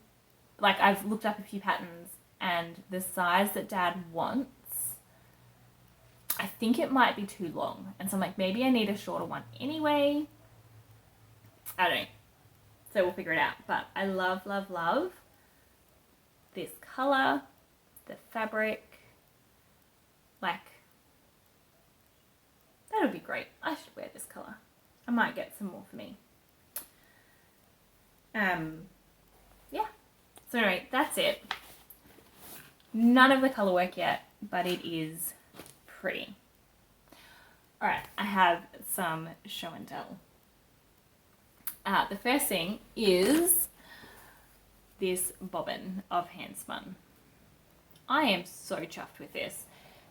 like, I've looked up a few patterns and the size that Dad wants, I think it might be too long. And so I'm like, maybe I need a shorter one anyway. I don't know. So we'll figure it out. But I love, love, love this colour, the fabric. Like, that would be great. I should wear this colour. I might get some more for me. Yeah. So anyway, that's it. None of the colour work yet, but it is pretty. Alright, I have some show and tell. The first thing is this bobbin of hand spun. I am so chuffed with this.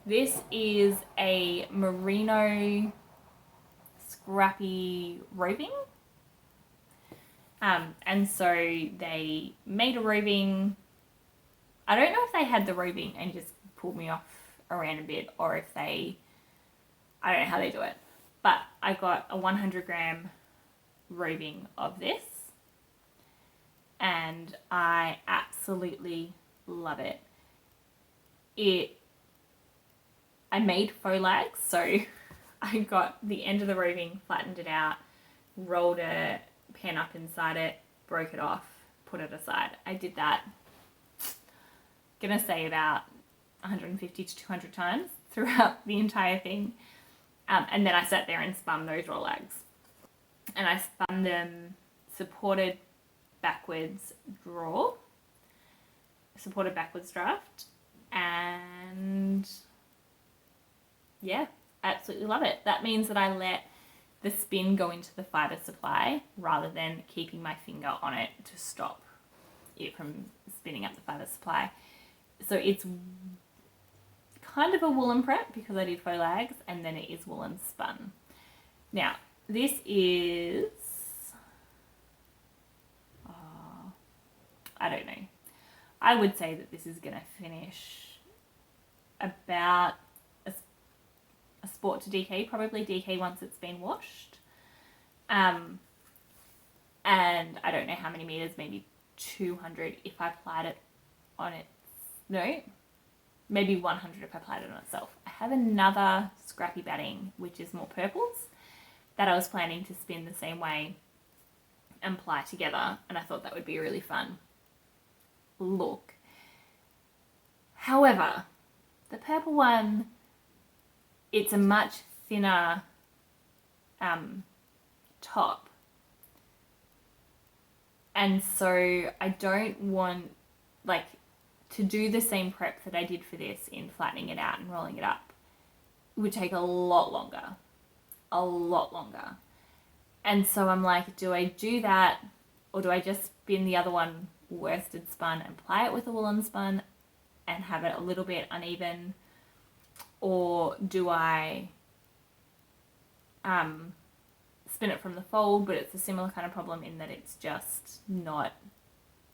This is a merino scrappy roving. And so they made a roving. I don't know if they had the roving and just pulled me off a random bit, or if I don't know how they do it. But I got a 100 gram roving of this and I absolutely love it. I made faux lags, so I got the end of the roving, flattened it out, rolled a pen up inside it, broke it off, put it aside. I did that, gonna say, about 150 to 200 times throughout the entire thing. And then I sat there and spun those roll lags. And I spun them supported backwards draft, and yeah, absolutely love it. That means that I let the spin go into the fibre supply rather than keeping my finger on it to stop it from spinning up the fibre supply. So it's kind of a woolen prep because I did faux lags, and then it is woolen spun. Now, this is, I don't know. I would say that this is going to finish about a sport to DK, probably DK once it's been washed. And I don't know how many meters, maybe 200 if I applied it on it. No, maybe 100 if I applied it on itself. I have another scrappy batting, which is more purples, that I was planning to spin the same way and ply together, and I thought that would be a really fun look. However, the purple one, it's a much thinner top, and so I don't want, like, to do the same prep that I did for this in flattening it out and rolling it up. It would take a lot longer. And so I'm like, do I do that, or do I just spin the other one worsted spun and ply it with a woolen spun and have it a little bit uneven, or do I spin it from the fold, but it's a similar kind of problem in that it's just not,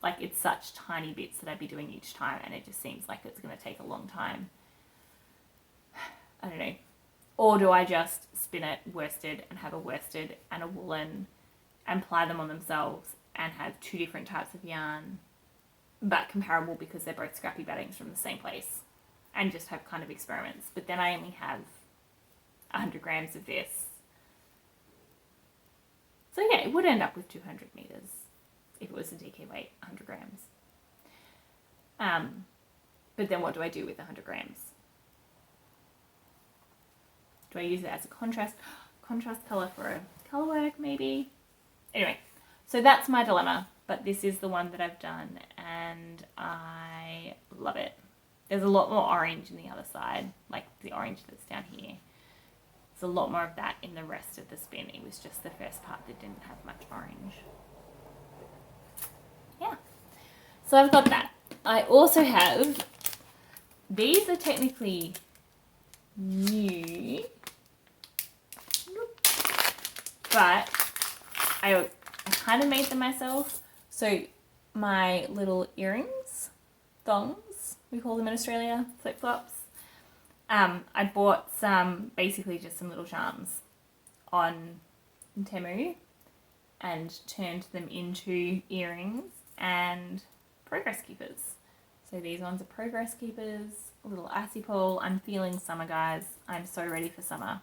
like, it's such tiny bits that I'd be doing each time, and it just seems like it's going to take a long time. I don't know. Or do I just spin it worsted and have a worsted and a woolen and ply them on themselves and have two different types of yarn, but comparable because they're both scrappy battings from the same place, and just have kind of experiments. But then I only have 100 grams of this. So yeah, it would end up with 200 meters if it was a DK weight, 100 grams. But then what do I do with 100 grams? Do I use it as a contrast color for a color work maybe? Anyway, so that's my dilemma, but this is the one that I've done and I love it. There's a lot more orange in the other side, like the orange that's down here. There's a lot more of that in the rest of the spin. It was just the first part that didn't have much orange. Yeah, so I've got that. I also have, these are technically new, but I kind of made them myself. So my little earrings, thongs, we call them in Australia, flip-flops. I bought some, basically just some little charms on Temu and turned them into earrings and progress keepers. So these ones are progress keepers, a little icy pole. I'm feeling summer, guys. I'm so ready for summer.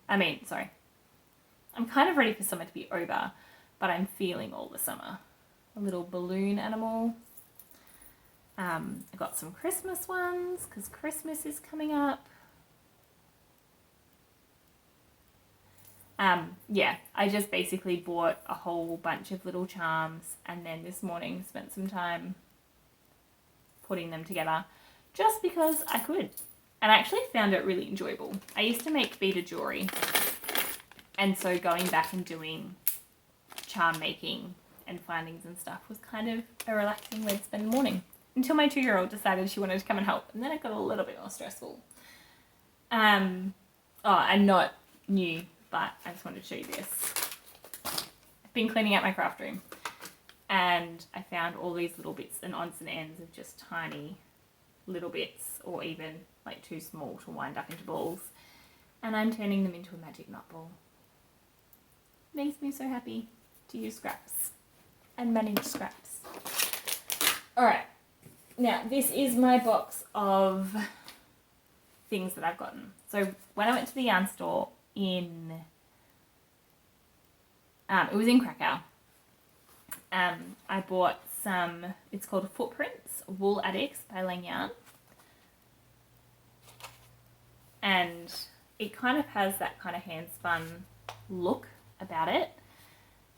I'm kind of ready for summer to be over, but I'm feeling all the summer. A little balloon animal. I got some Christmas ones because Christmas is coming up. Yeah, I just basically bought a whole bunch of little charms and then this morning spent some time putting them together just because I could. And I actually found it really enjoyable. I used to make beaded jewelry, and so going back and doing charm making and findings and stuff was kind of a relaxing way to spend the morning. Until my 2-year-old decided she wanted to come and help, and then it got a little bit more stressful. And not new, but I just wanted to show you this. I've been cleaning out my craft room, and I found all these little bits and odds and ends of just tiny little bits, or even like too small to wind up into balls, and I'm turning them into a magic knot ball. Makes me so happy to use scraps and manage scraps. Alright, now this is my box of things that I've gotten. So when I went to the yarn store in, it was in Krakow, I bought some, it's called Footprints, Wool Addicts by Lang Yarn. And it kind of has that kind of hand-spun look about it.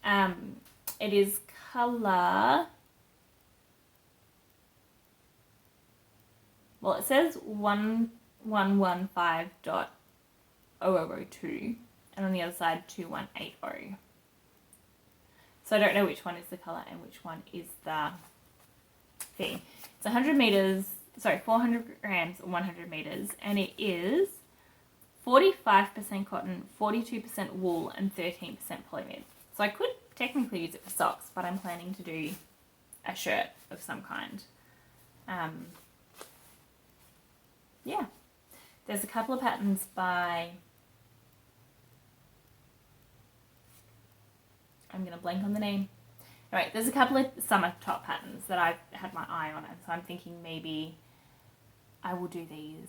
It is colour, well, it says 1115.0002 and on the other side 2180. So I don't know which one is the colour and which one is the thing. It's 400 grams, 100 meters, and it is 45% cotton, 42% wool, and 13% polymid. So I could technically use it for socks, but I'm planning to do a shirt of some kind. Yeah. There's a couple of patterns by, I'm going to blank on the name. Alright, there's a couple of summer top patterns that I've had my eye on, and so I'm thinking maybe I will do these.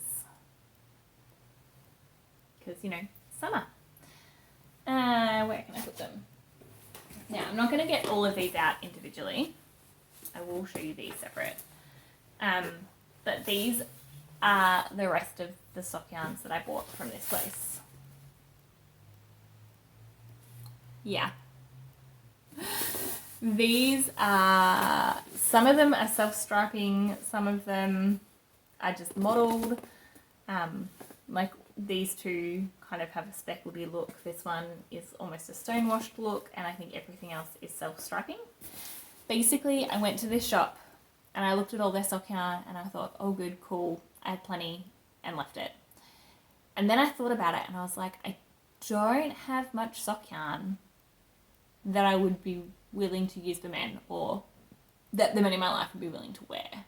Because, you know, summer. Where can I put them? Now, I'm not going to get all of these out individually. I will show you these separate. But these are the rest of the sock yarns that I bought from this place. Yeah. These are, some of them are self-striping, some of them are just modelled. Like these two kind of have a speckledy look. This one is almost a stonewashed look, and I think everything else is self-striping. Basically, I went to this shop and I looked at all their sock yarn and I thought, oh good, cool, I had plenty, and left it. And then I thought about it and I was like, I don't have much sock yarn that I would be willing to use for men, or that the men in my life would be willing to wear.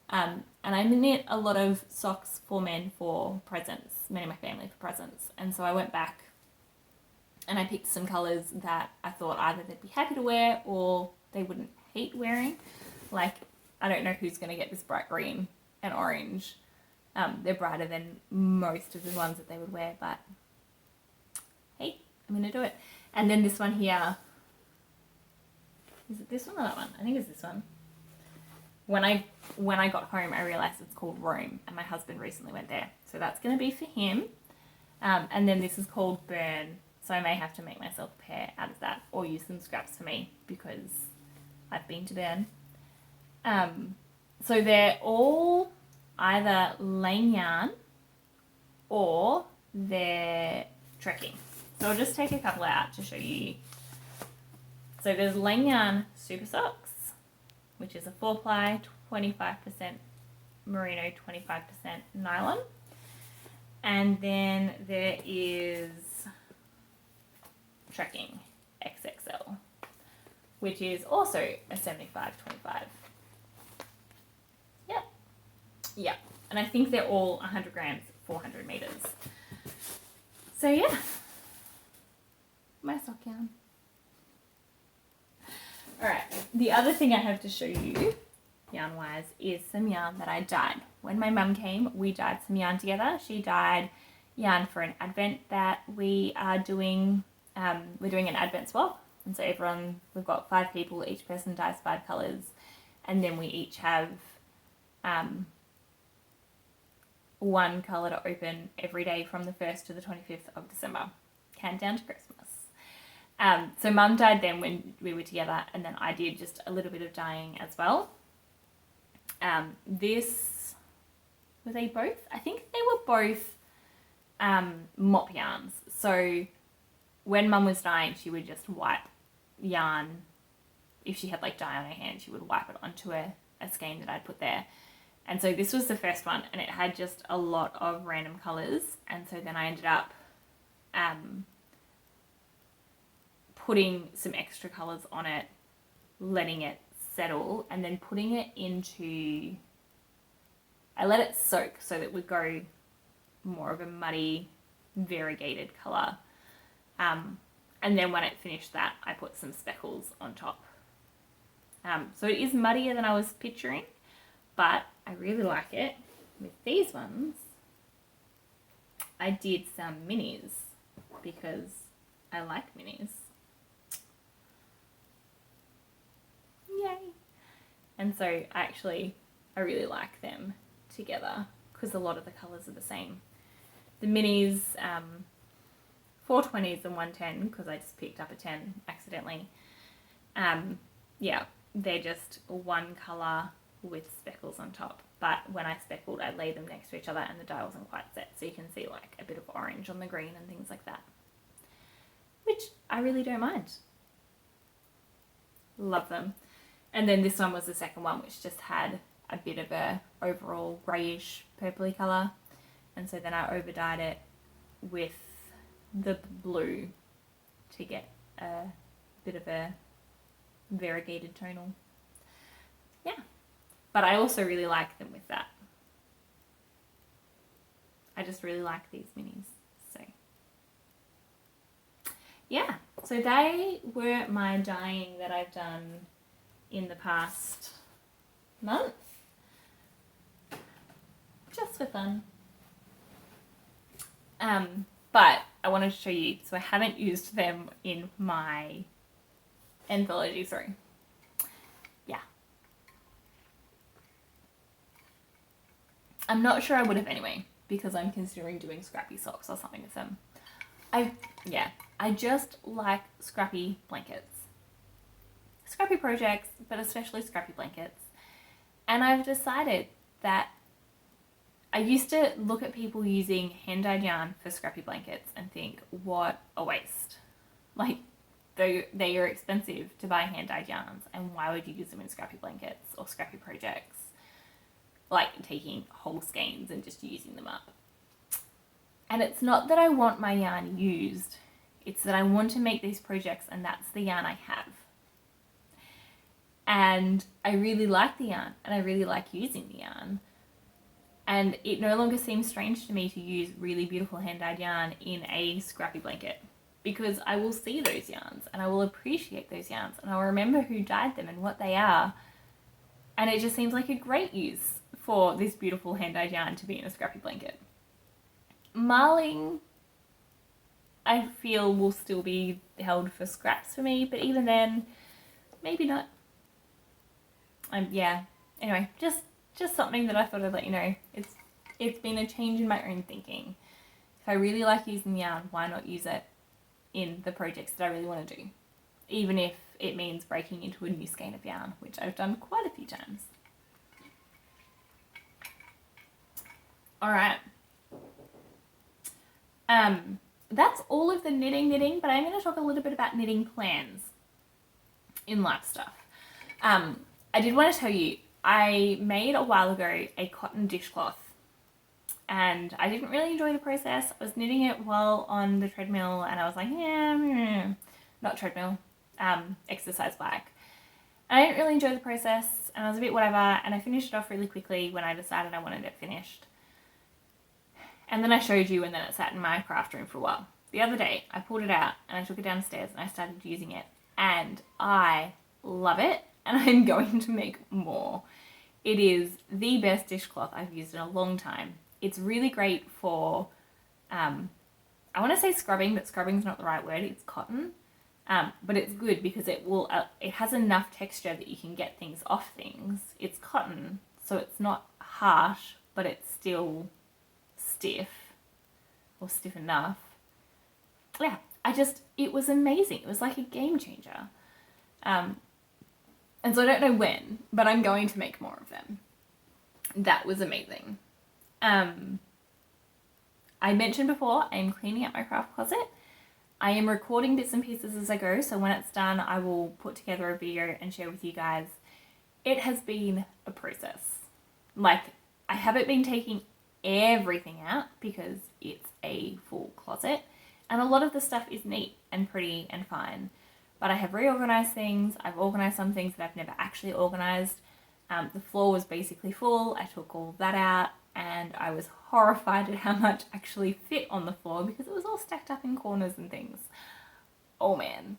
And I knit a lot of socks for men for presents, men in my family for presents. And so I went back and I picked some colours that I thought either they'd be happy to wear or they wouldn't hate wearing. Like, I don't know who's going to get this bright green and orange. They're brighter than most of the ones that they would wear, but hey, I'm gonna do it. And then this one here, is it this one or that one? I think it's this one. When I got home, I realized it's called Rome, and my husband recently went there, so that's gonna be for him. And then this is called Burn, so I may have to make myself a pair out of that, or use some scraps for me because I've been to Burn. So they're all either lane yarn or they're trekking. So I'll just take a couple out to show you. So there's lane yarn super socks, which is a 4-ply, 25% merino, 25% nylon. And then there is trekking XXL, which is also a 75-25. Yeah, and I think they're all 100 grams, 400 meters. So yeah, my sock yarn. All right, the other thing I have to show you, yarn-wise, is some yarn that I dyed. When my mum came, we dyed some yarn together. She dyed yarn for an advent that we are doing. We're doing an advent swap, and so we've got 5 people, each person dyes 5 colours, and then we each have one colour to open every day from the 1st to the 25th of December. Countdown to Christmas. So Mum dyed then when we were together, and then I did just a little bit of dyeing as well. This, were they both? I think they were both mop yarns. So when Mum was dyeing, she would just wipe yarn. If she had like dye on her hand, she would wipe it onto a skein that I'd put there. And so this was the first one, and it had just a lot of random colours. And so then I ended up putting some extra colours on it, letting it settle, and then putting it into, I let it soak so that it would go more of a muddy, variegated colour. And then when it finished that, I put some speckles on top. So it is muddier than I was picturing, but I really like it. With these ones, I did some minis because I like minis. Yay! And so I really like them together because a lot of the colours are the same. The minis, 420s and 110, because I just picked up a 10 accidentally. Yeah, they're just one colour with speckles on top, but when I speckled, I laid them next to each other and the dye wasn't quite set, so you can see like a bit of orange on the green and things like that, which I really don't mind. Love them. And then this one was the second one, which just had a bit of a overall greyish purpley colour, and so then I over dyed it with the blue to get a bit of a variegated tonal. Yeah, but I also really like them with that. I just really like these minis. So yeah, so they were my dyeing that I've done in the past month, just for fun. But I wanted to show you, so I haven't used them in my anthology, sorry. Yeah. I'm not sure I would have anyway, because I'm considering doing scrappy socks or something with them. I just like scrappy blankets. Scrappy projects, but especially scrappy blankets. And I've decided that I used to look at people using hand-dyed yarn for scrappy blankets and think, what a waste. Like, they are expensive to buy hand-dyed yarns, and why would you use them in scrappy blankets or scrappy projects? Like taking whole skeins and just using them up. And it's not that I want my yarn used, it's that I want to make these projects and that's the yarn I have. And I really like the yarn and I really like using the yarn. And it no longer seems strange to me to use really beautiful hand-dyed yarn in a scrappy blanket, because I will see those yarns and I will appreciate those yarns and I'll remember who dyed them and what they are. And it just seems like a great use for this beautiful hand-dyed yarn to be in a scrappy blanket. Marling, I feel, will still be held for scraps for me, but even then, maybe not. Yeah, anyway, just something that I thought I'd let you know. It's been a change in my own thinking. If I really like using yarn, why not use it in the projects that I really want to do? Even if it means breaking into a new skein of yarn, which I've done quite a few times. All right. That's all of the knitting, but I'm going to talk a little bit about knitting plans in life stuff. I did want to tell you, I made a while ago a cotton dishcloth, and I didn't really enjoy the process. I was knitting it while on the treadmill, and I was like, yeah, not treadmill, exercise bike. And I didn't really enjoy the process, and I was a bit whatever, and I finished it off really quickly when I decided I wanted it finished. And then I showed you, and then it sat in my craft room for a while. The other day, I pulled it out, and I took it downstairs, and I started using it, and I love it, and I'm going to make more. It is the best dishcloth I've used in a long time. It's really great for, I want to say scrubbing, but scrubbing's not the right word. It's cotton, but it's good because it has enough texture that you can get things off things. It's cotton, so it's not harsh, but it's still stiff, or stiff enough. Yeah, it was amazing. It was like a game changer. And so I don't know when, but I'm going to make more of them. That was amazing. I mentioned before, I'm cleaning up my craft closet. I am recording bits and pieces as I go, so when it's done, I will put together a video and share with you guys. It has been a process. Like, I haven't been taking everything out because it's a full closet, and a lot of the stuff is neat and pretty and fine. But I have reorganized things. I've organized some things that I've never actually organized. The floor was basically full. I took all that out, and I was horrified at how much actually fit on the floor because it was all stacked up in corners and things. Oh man.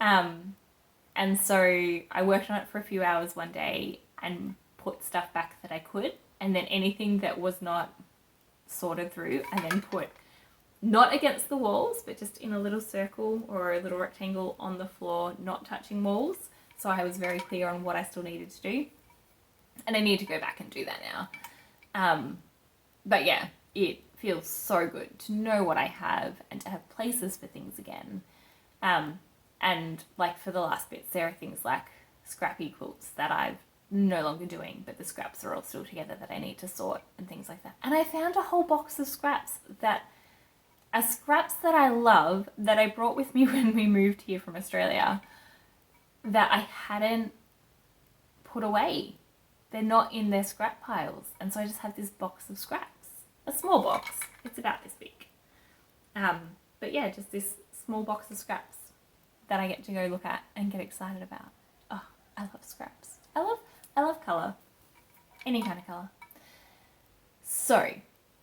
And so I worked on it for a few hours one day and put stuff back that I could, and then anything that was not sorted through, I then put not against the walls, but just in a little circle or a little rectangle on the floor, not touching walls. So I was very clear on what I still needed to do. And I need to go back and do that now. But yeah, it feels so good to know what I have and to have places for things again. And like for the last bits, there are things like scrappy quilts that I've no longer doing, but the scraps are all still together that I need to sort and things like that. And I found a whole box of scraps that I love, that I brought with me when we moved here from Australia, that I hadn't put away. They're not in their scrap piles. And so I just have this box of scraps. A small box. It's about this big. But yeah, just this small box of scraps that I get to go look at and get excited about. Oh, I love scraps. I love colour. Any kind of colour. So,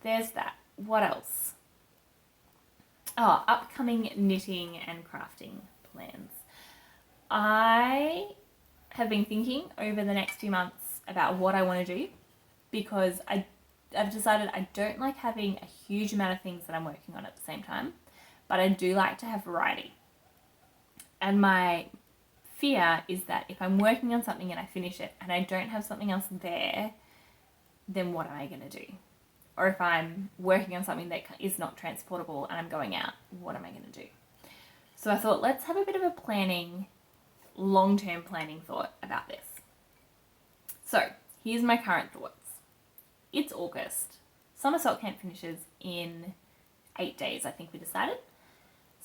there's that. What else? Oh, upcoming knitting and crafting plans. I have been thinking over the next few months about what I want to do, because I've decided I don't like having a huge amount of things that I'm working on at the same time, but I do like to have variety. And my fear is that if I'm working on something and I finish it and I don't have something else there, then what am I going to do? Or if I'm working on something that is not transportable and I'm going out, what am I going to do? So I thought, let's have a bit of a planning, long-term planning thought about this. So here's my current thoughts. It's August. Summer sock camp finishes in 8 days, I think we decided.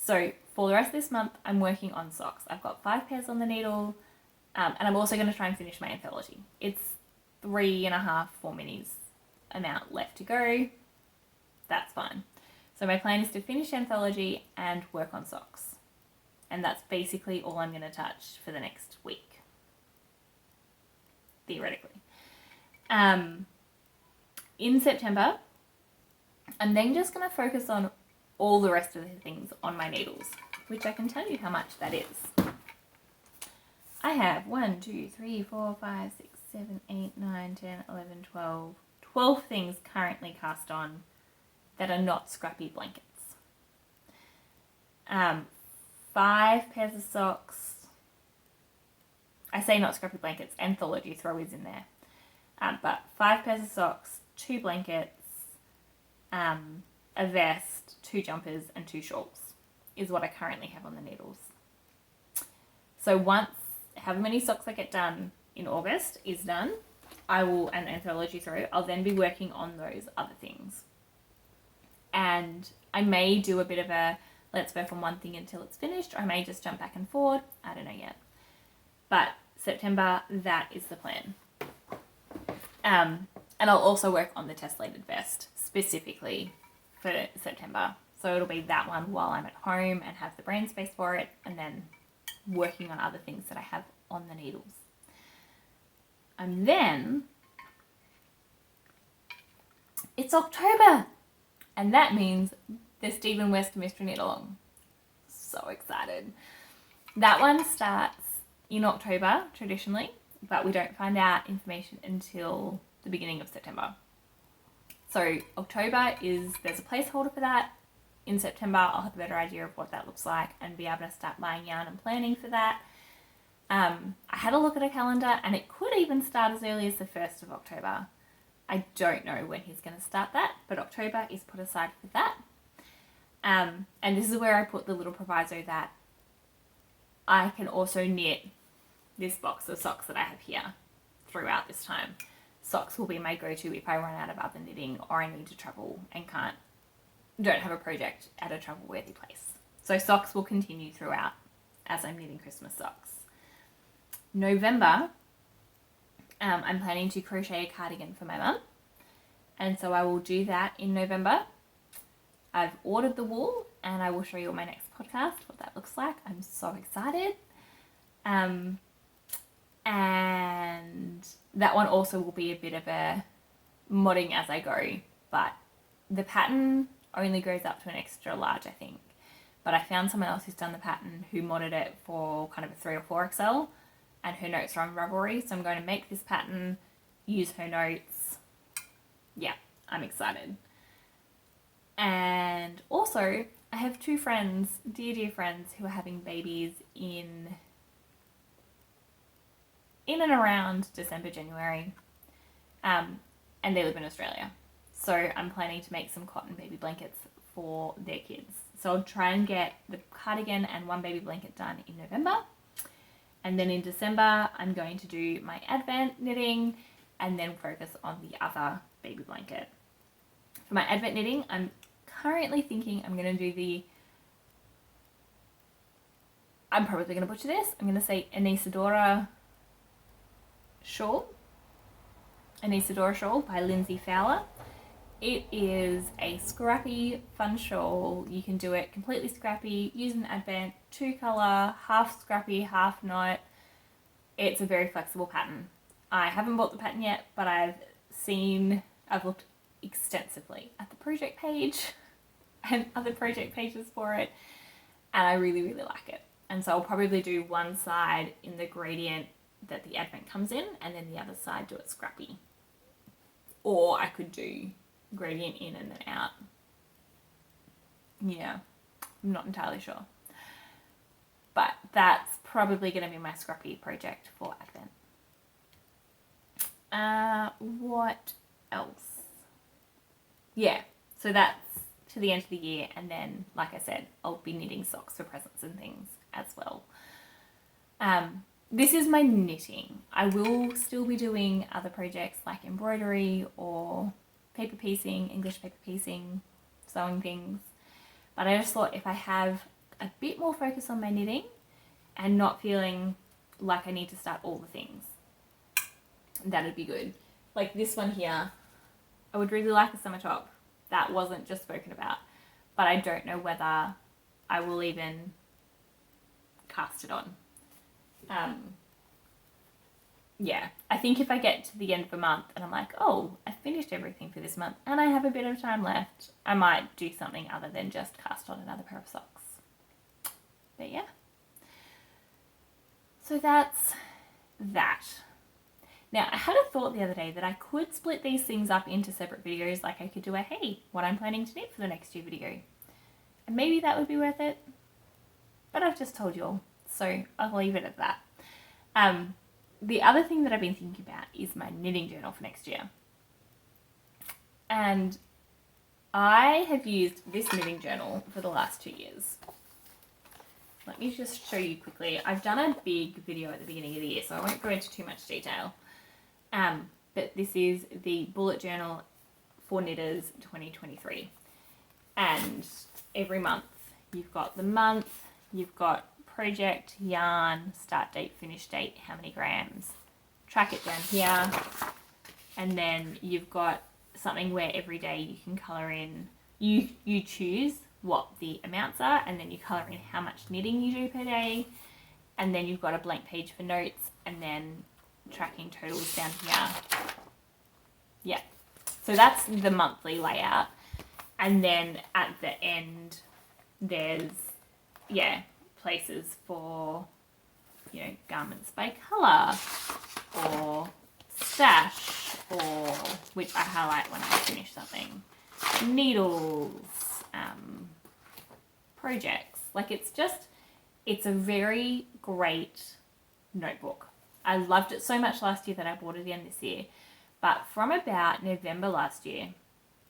So for the rest of this month, I'm working on socks. I've got 5 pairs on the needle, and I'm also going to try and finish my anthology. It's 3.5, 4 minis amount left to go. That's fine. So my plan is to finish anthology and work on socks. And that's basically all I'm going to touch for the next week. Theoretically. In September, I'm then just going to focus on all the rest of the things on my needles, which I can tell you how much that is. I have 1, 2, 3, 4, 5, 6, 7, 8, 9, 10, 11, 12. 12 things currently cast on that are not scrappy blankets. 5 pairs of socks. I say not scrappy blankets, anthology throw is in there. But 5 pairs of socks, 2 blankets, a vest, 2 jumpers, and 2 shawls is what I currently have on the needles. So once however many socks I get done in August is done, I will, an anthology throw, I'll then be working on those other things. And I may do a bit of a let's work on one thing until it's finished, or I may just jump back and forward. I don't know yet. But September, that is the plan. And I'll also work on the tessellated vest specifically for September. So it'll be that one while I'm at home and have the brain space for it, and then working on other things that I have on the needles. And then it's October, and that means the Stephen West Mystery Knit Along. So excited. That one starts in October traditionally, but we don't find out information until the beginning of September. So October there's a placeholder for that. In September, I'll have a better idea of what that looks like and be able to start buying yarn and planning for that. I had a look at a calendar, and it could even start as early as the 1st of October. I don't know when he's going to start that, but October is put aside for that. And this is where I put the little proviso that I can also knit this box of socks that I have here throughout this time. Socks will be my go-to if I run out of other knitting or I need to travel and don't have a project at a travel-worthy place. So socks will continue throughout as I'm knitting Christmas socks. November, I'm planning to crochet a cardigan for my mum, and so I will do that in November. I've ordered the wool, and I will show you on my next podcast what that looks like. I'm so excited. And that one also will be a bit of a modding as I go, but the pattern only goes up to an extra large, I think. But I found someone else who's done the pattern who modded it for kind of a 3 or 4 XL, and her notes are on Ravelry, so I'm going to make this pattern, use her notes. Yeah, I'm excited. And also, I have 2 friends, dear friends, who are having babies in and around December, January, and they live in Australia. So I'm planning to make some cotton baby blankets for their kids. So I'll try and get the cardigan and 1 baby blanket done in November. And then in December, I'm going to do my Advent knitting and then focus on the other baby blanket. For my Advent knitting, I'm currently thinking I'm going to do I'm probably going to butcher this. I'm going to say Anisadora shawl by Lindsay Fowler. It is a scrappy, fun shawl. You can do it completely scrappy, use an Advent, 2 colour, half scrappy, half not. It's a very flexible pattern. I haven't bought the pattern yet, but I've looked extensively at the project page and other project pages for it, and I really, really like it. And so I'll probably do one side in the gradient that the Advent comes in, and then the other side do it scrappy. Or I could do gradient in and then out. Yeah, I'm not entirely sure. But that's probably going to be my scrappy project for Advent. What else? Yeah, so that's to the end of the year, and then, like I said, I'll be knitting socks for presents and things as well. This is my knitting. I will still be doing other projects like embroidery or paper piecing, English paper piecing, sewing things. But I just thought if I have a bit more focus on my knitting and not feeling like I need to start all the things, that'd be good. Like this one here, I would really like a summer top. That wasn't just spoken about, but I don't know whether I will even cast it on. Yeah, I think if I get to the end of a month and I'm like, oh, I finished everything for this month and I have a bit of time left, I might do something other than just cast on another pair of socks. But yeah. So that's that. Now, I had a thought the other day that I could split these things up into separate videos, like I could do a hey, what I'm planning to knit for the next year video. And maybe that would be worth it. But I've just told you all, so I'll leave it at that. The other thing that I've been thinking about is my knitting journal for next year. And I have used this knitting journal for the last 2 years. Let me just show you quickly. I've done a big video at the beginning of the year, so I won't go into too much detail. But this is the bullet journal for knitters 2023. And every month you've got the month, you've got project, yarn, start date, finish date, how many grams. Track it down here. And then you've got something where every day you can colour in, you choose what the amounts are, and then you colour in how much knitting you do per day. And then you've got a blank page for notes, and then tracking totals down here. Yeah, so that's the monthly layout. And then at the end there's places for, you know, garments by colour or stash, or which I highlight when I finish something, needles, projects. Like, it's a very great notebook. I loved it so much last year that I bought it again this year. But from about November last year,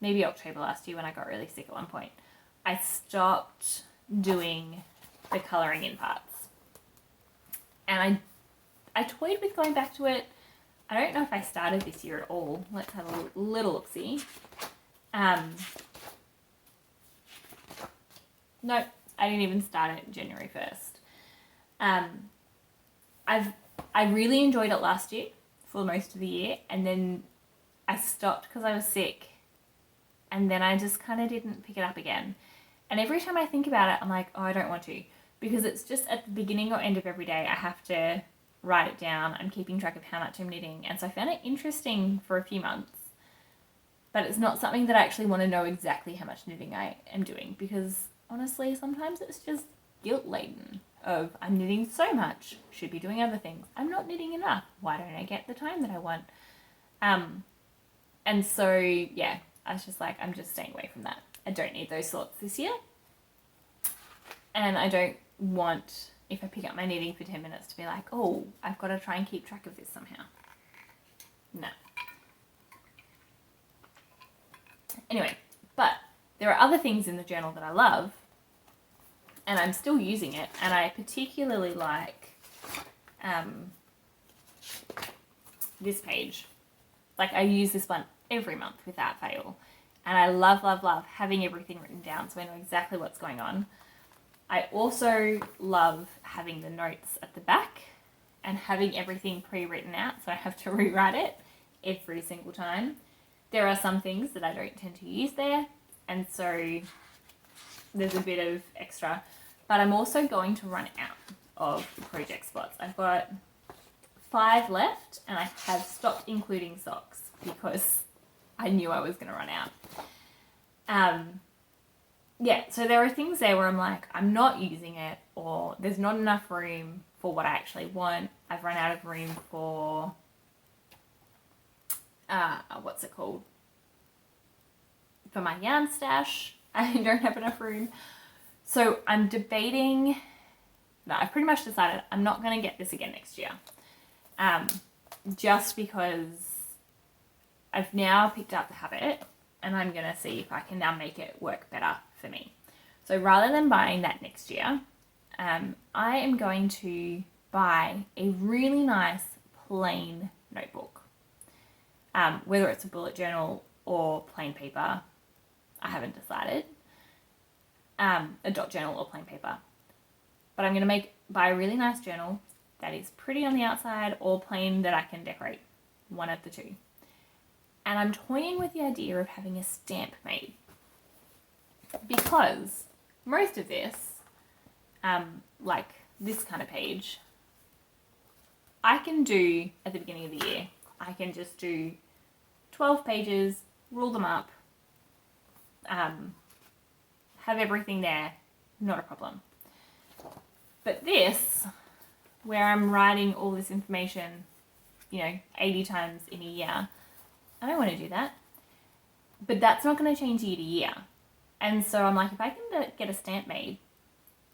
maybe October last year when I got really sick at one point, I stopped doing the colouring in parts. And I toyed with going back to it. I don't know if I started this year at all. Let's have a little look-see. No, I didn't even start it January 1st. I really enjoyed it last year for most of the year, and then I stopped because I was sick, and then I just kind of didn't pick it up again. And every time I think about it, I'm like, oh, I don't want to, because it's just at the beginning or end of every day I have to write it down. I'm keeping track of how much I'm knitting, and so I found it interesting for a few months, but it's not something that I actually want to know exactly how much knitting I am doing, because honestly sometimes it's just guilt laden of, I'm knitting so much, should be doing other things, I'm not knitting enough, why don't I get the time that I want? And so yeah, I was just like, I'm just staying away from that. I don't need those thoughts this year, and I don't want, if I pick up my knitting for 10 minutes, to be like, oh, I've got to try and keep track of this somehow. No. Anyway, but there are other things in the journal that I love, and I'm still using it, and I particularly like this page. Like, I use this one every month without fail, and I love, love, love having everything written down so I know exactly what's going on. I also love having the notes at the back and having everything pre-written out so I have to rewrite it every single time. There are some things that I don't tend to use there, and so there's a bit of extra, but I'm also going to run out of project spots. I've got 5 left, and I have stopped including socks because I knew I was going to run out. Yeah, so there are things there where I'm like, I'm not using it, or there's not enough room for what I actually want. I've run out of room for, what's it called? For my yarn stash. I don't have enough room. So I'm debating, no, I've pretty much decided I'm not going to get this again next year. Just because I've now picked up the habit, and I'm going to see if I can now make it work better for me. So rather than buying that next year, I am going to buy a really nice plain notebook. Whether it's a bullet journal or plain paper, I haven't decided. A dot journal or plain paper. But I'm going to buy a really nice journal that is pretty on the outside or plain that I can decorate. One of the two. And I'm toying with the idea of having a stamp made, because most of this, like this kind of page, I can do at the beginning of the year. I can just do 12 pages, rule them up, have everything there, not a problem. But this, where I'm writing all this information 80 times in a year. I don't want to do that. But that's not going to change year to year. And so I'm like, if I can get a stamp made,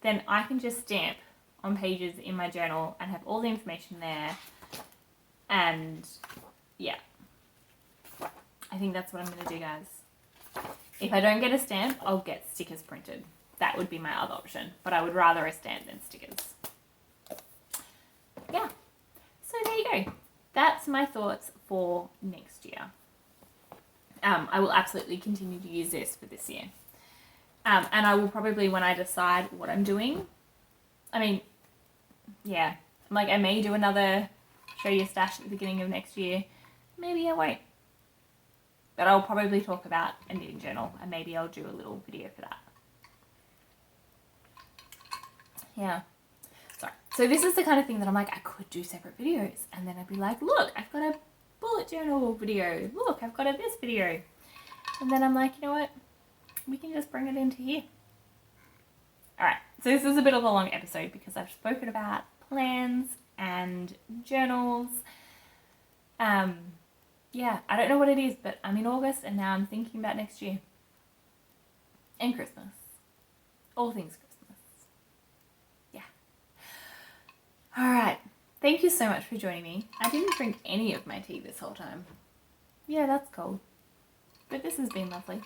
then I can just stamp on pages in my journal and have all the information there. And yeah, I think that's what I'm going to do, guys. If I don't get a stamp, I'll get stickers printed. That would be my other option. But I would rather a stamp than stickers. Yeah. So there you go. That's my thoughts for next year. I will absolutely continue to use this for this year. And I will probably, when I decide what I'm doing, I mean, yeah, like I may do another show your stash at the beginning of next year. Maybe I won't. But I'll probably talk about a knitting journal, and maybe I'll do a little video for that. Yeah. Sorry. So this is the kind of thing that I'm like, I could do separate videos. And then I'd be like, look, I've got a bullet journal video. Look, I've got this video. And then I'm like, you know what? We can just bring it into here. Alright, so this is a bit of a long episode because I've spoken about plans and journals. Yeah, I don't know what it is, but I'm in August and now I'm thinking about next year. And Christmas. All things Christmas. Yeah. Alright, thank you so much for joining me. I didn't drink any of my tea this whole time. Yeah, that's cold. But this has been lovely.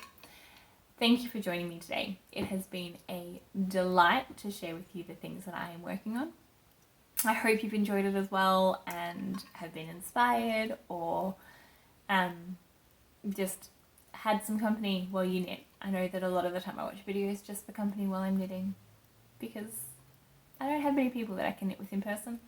Thank you for joining me today. It has been a delight to share with you the things that I am working on. I hope you've enjoyed it as well and have been inspired or just had some company while you knit. I know that a lot of the time I watch videos just for company while I'm knitting because I don't have many people that I can knit with in person.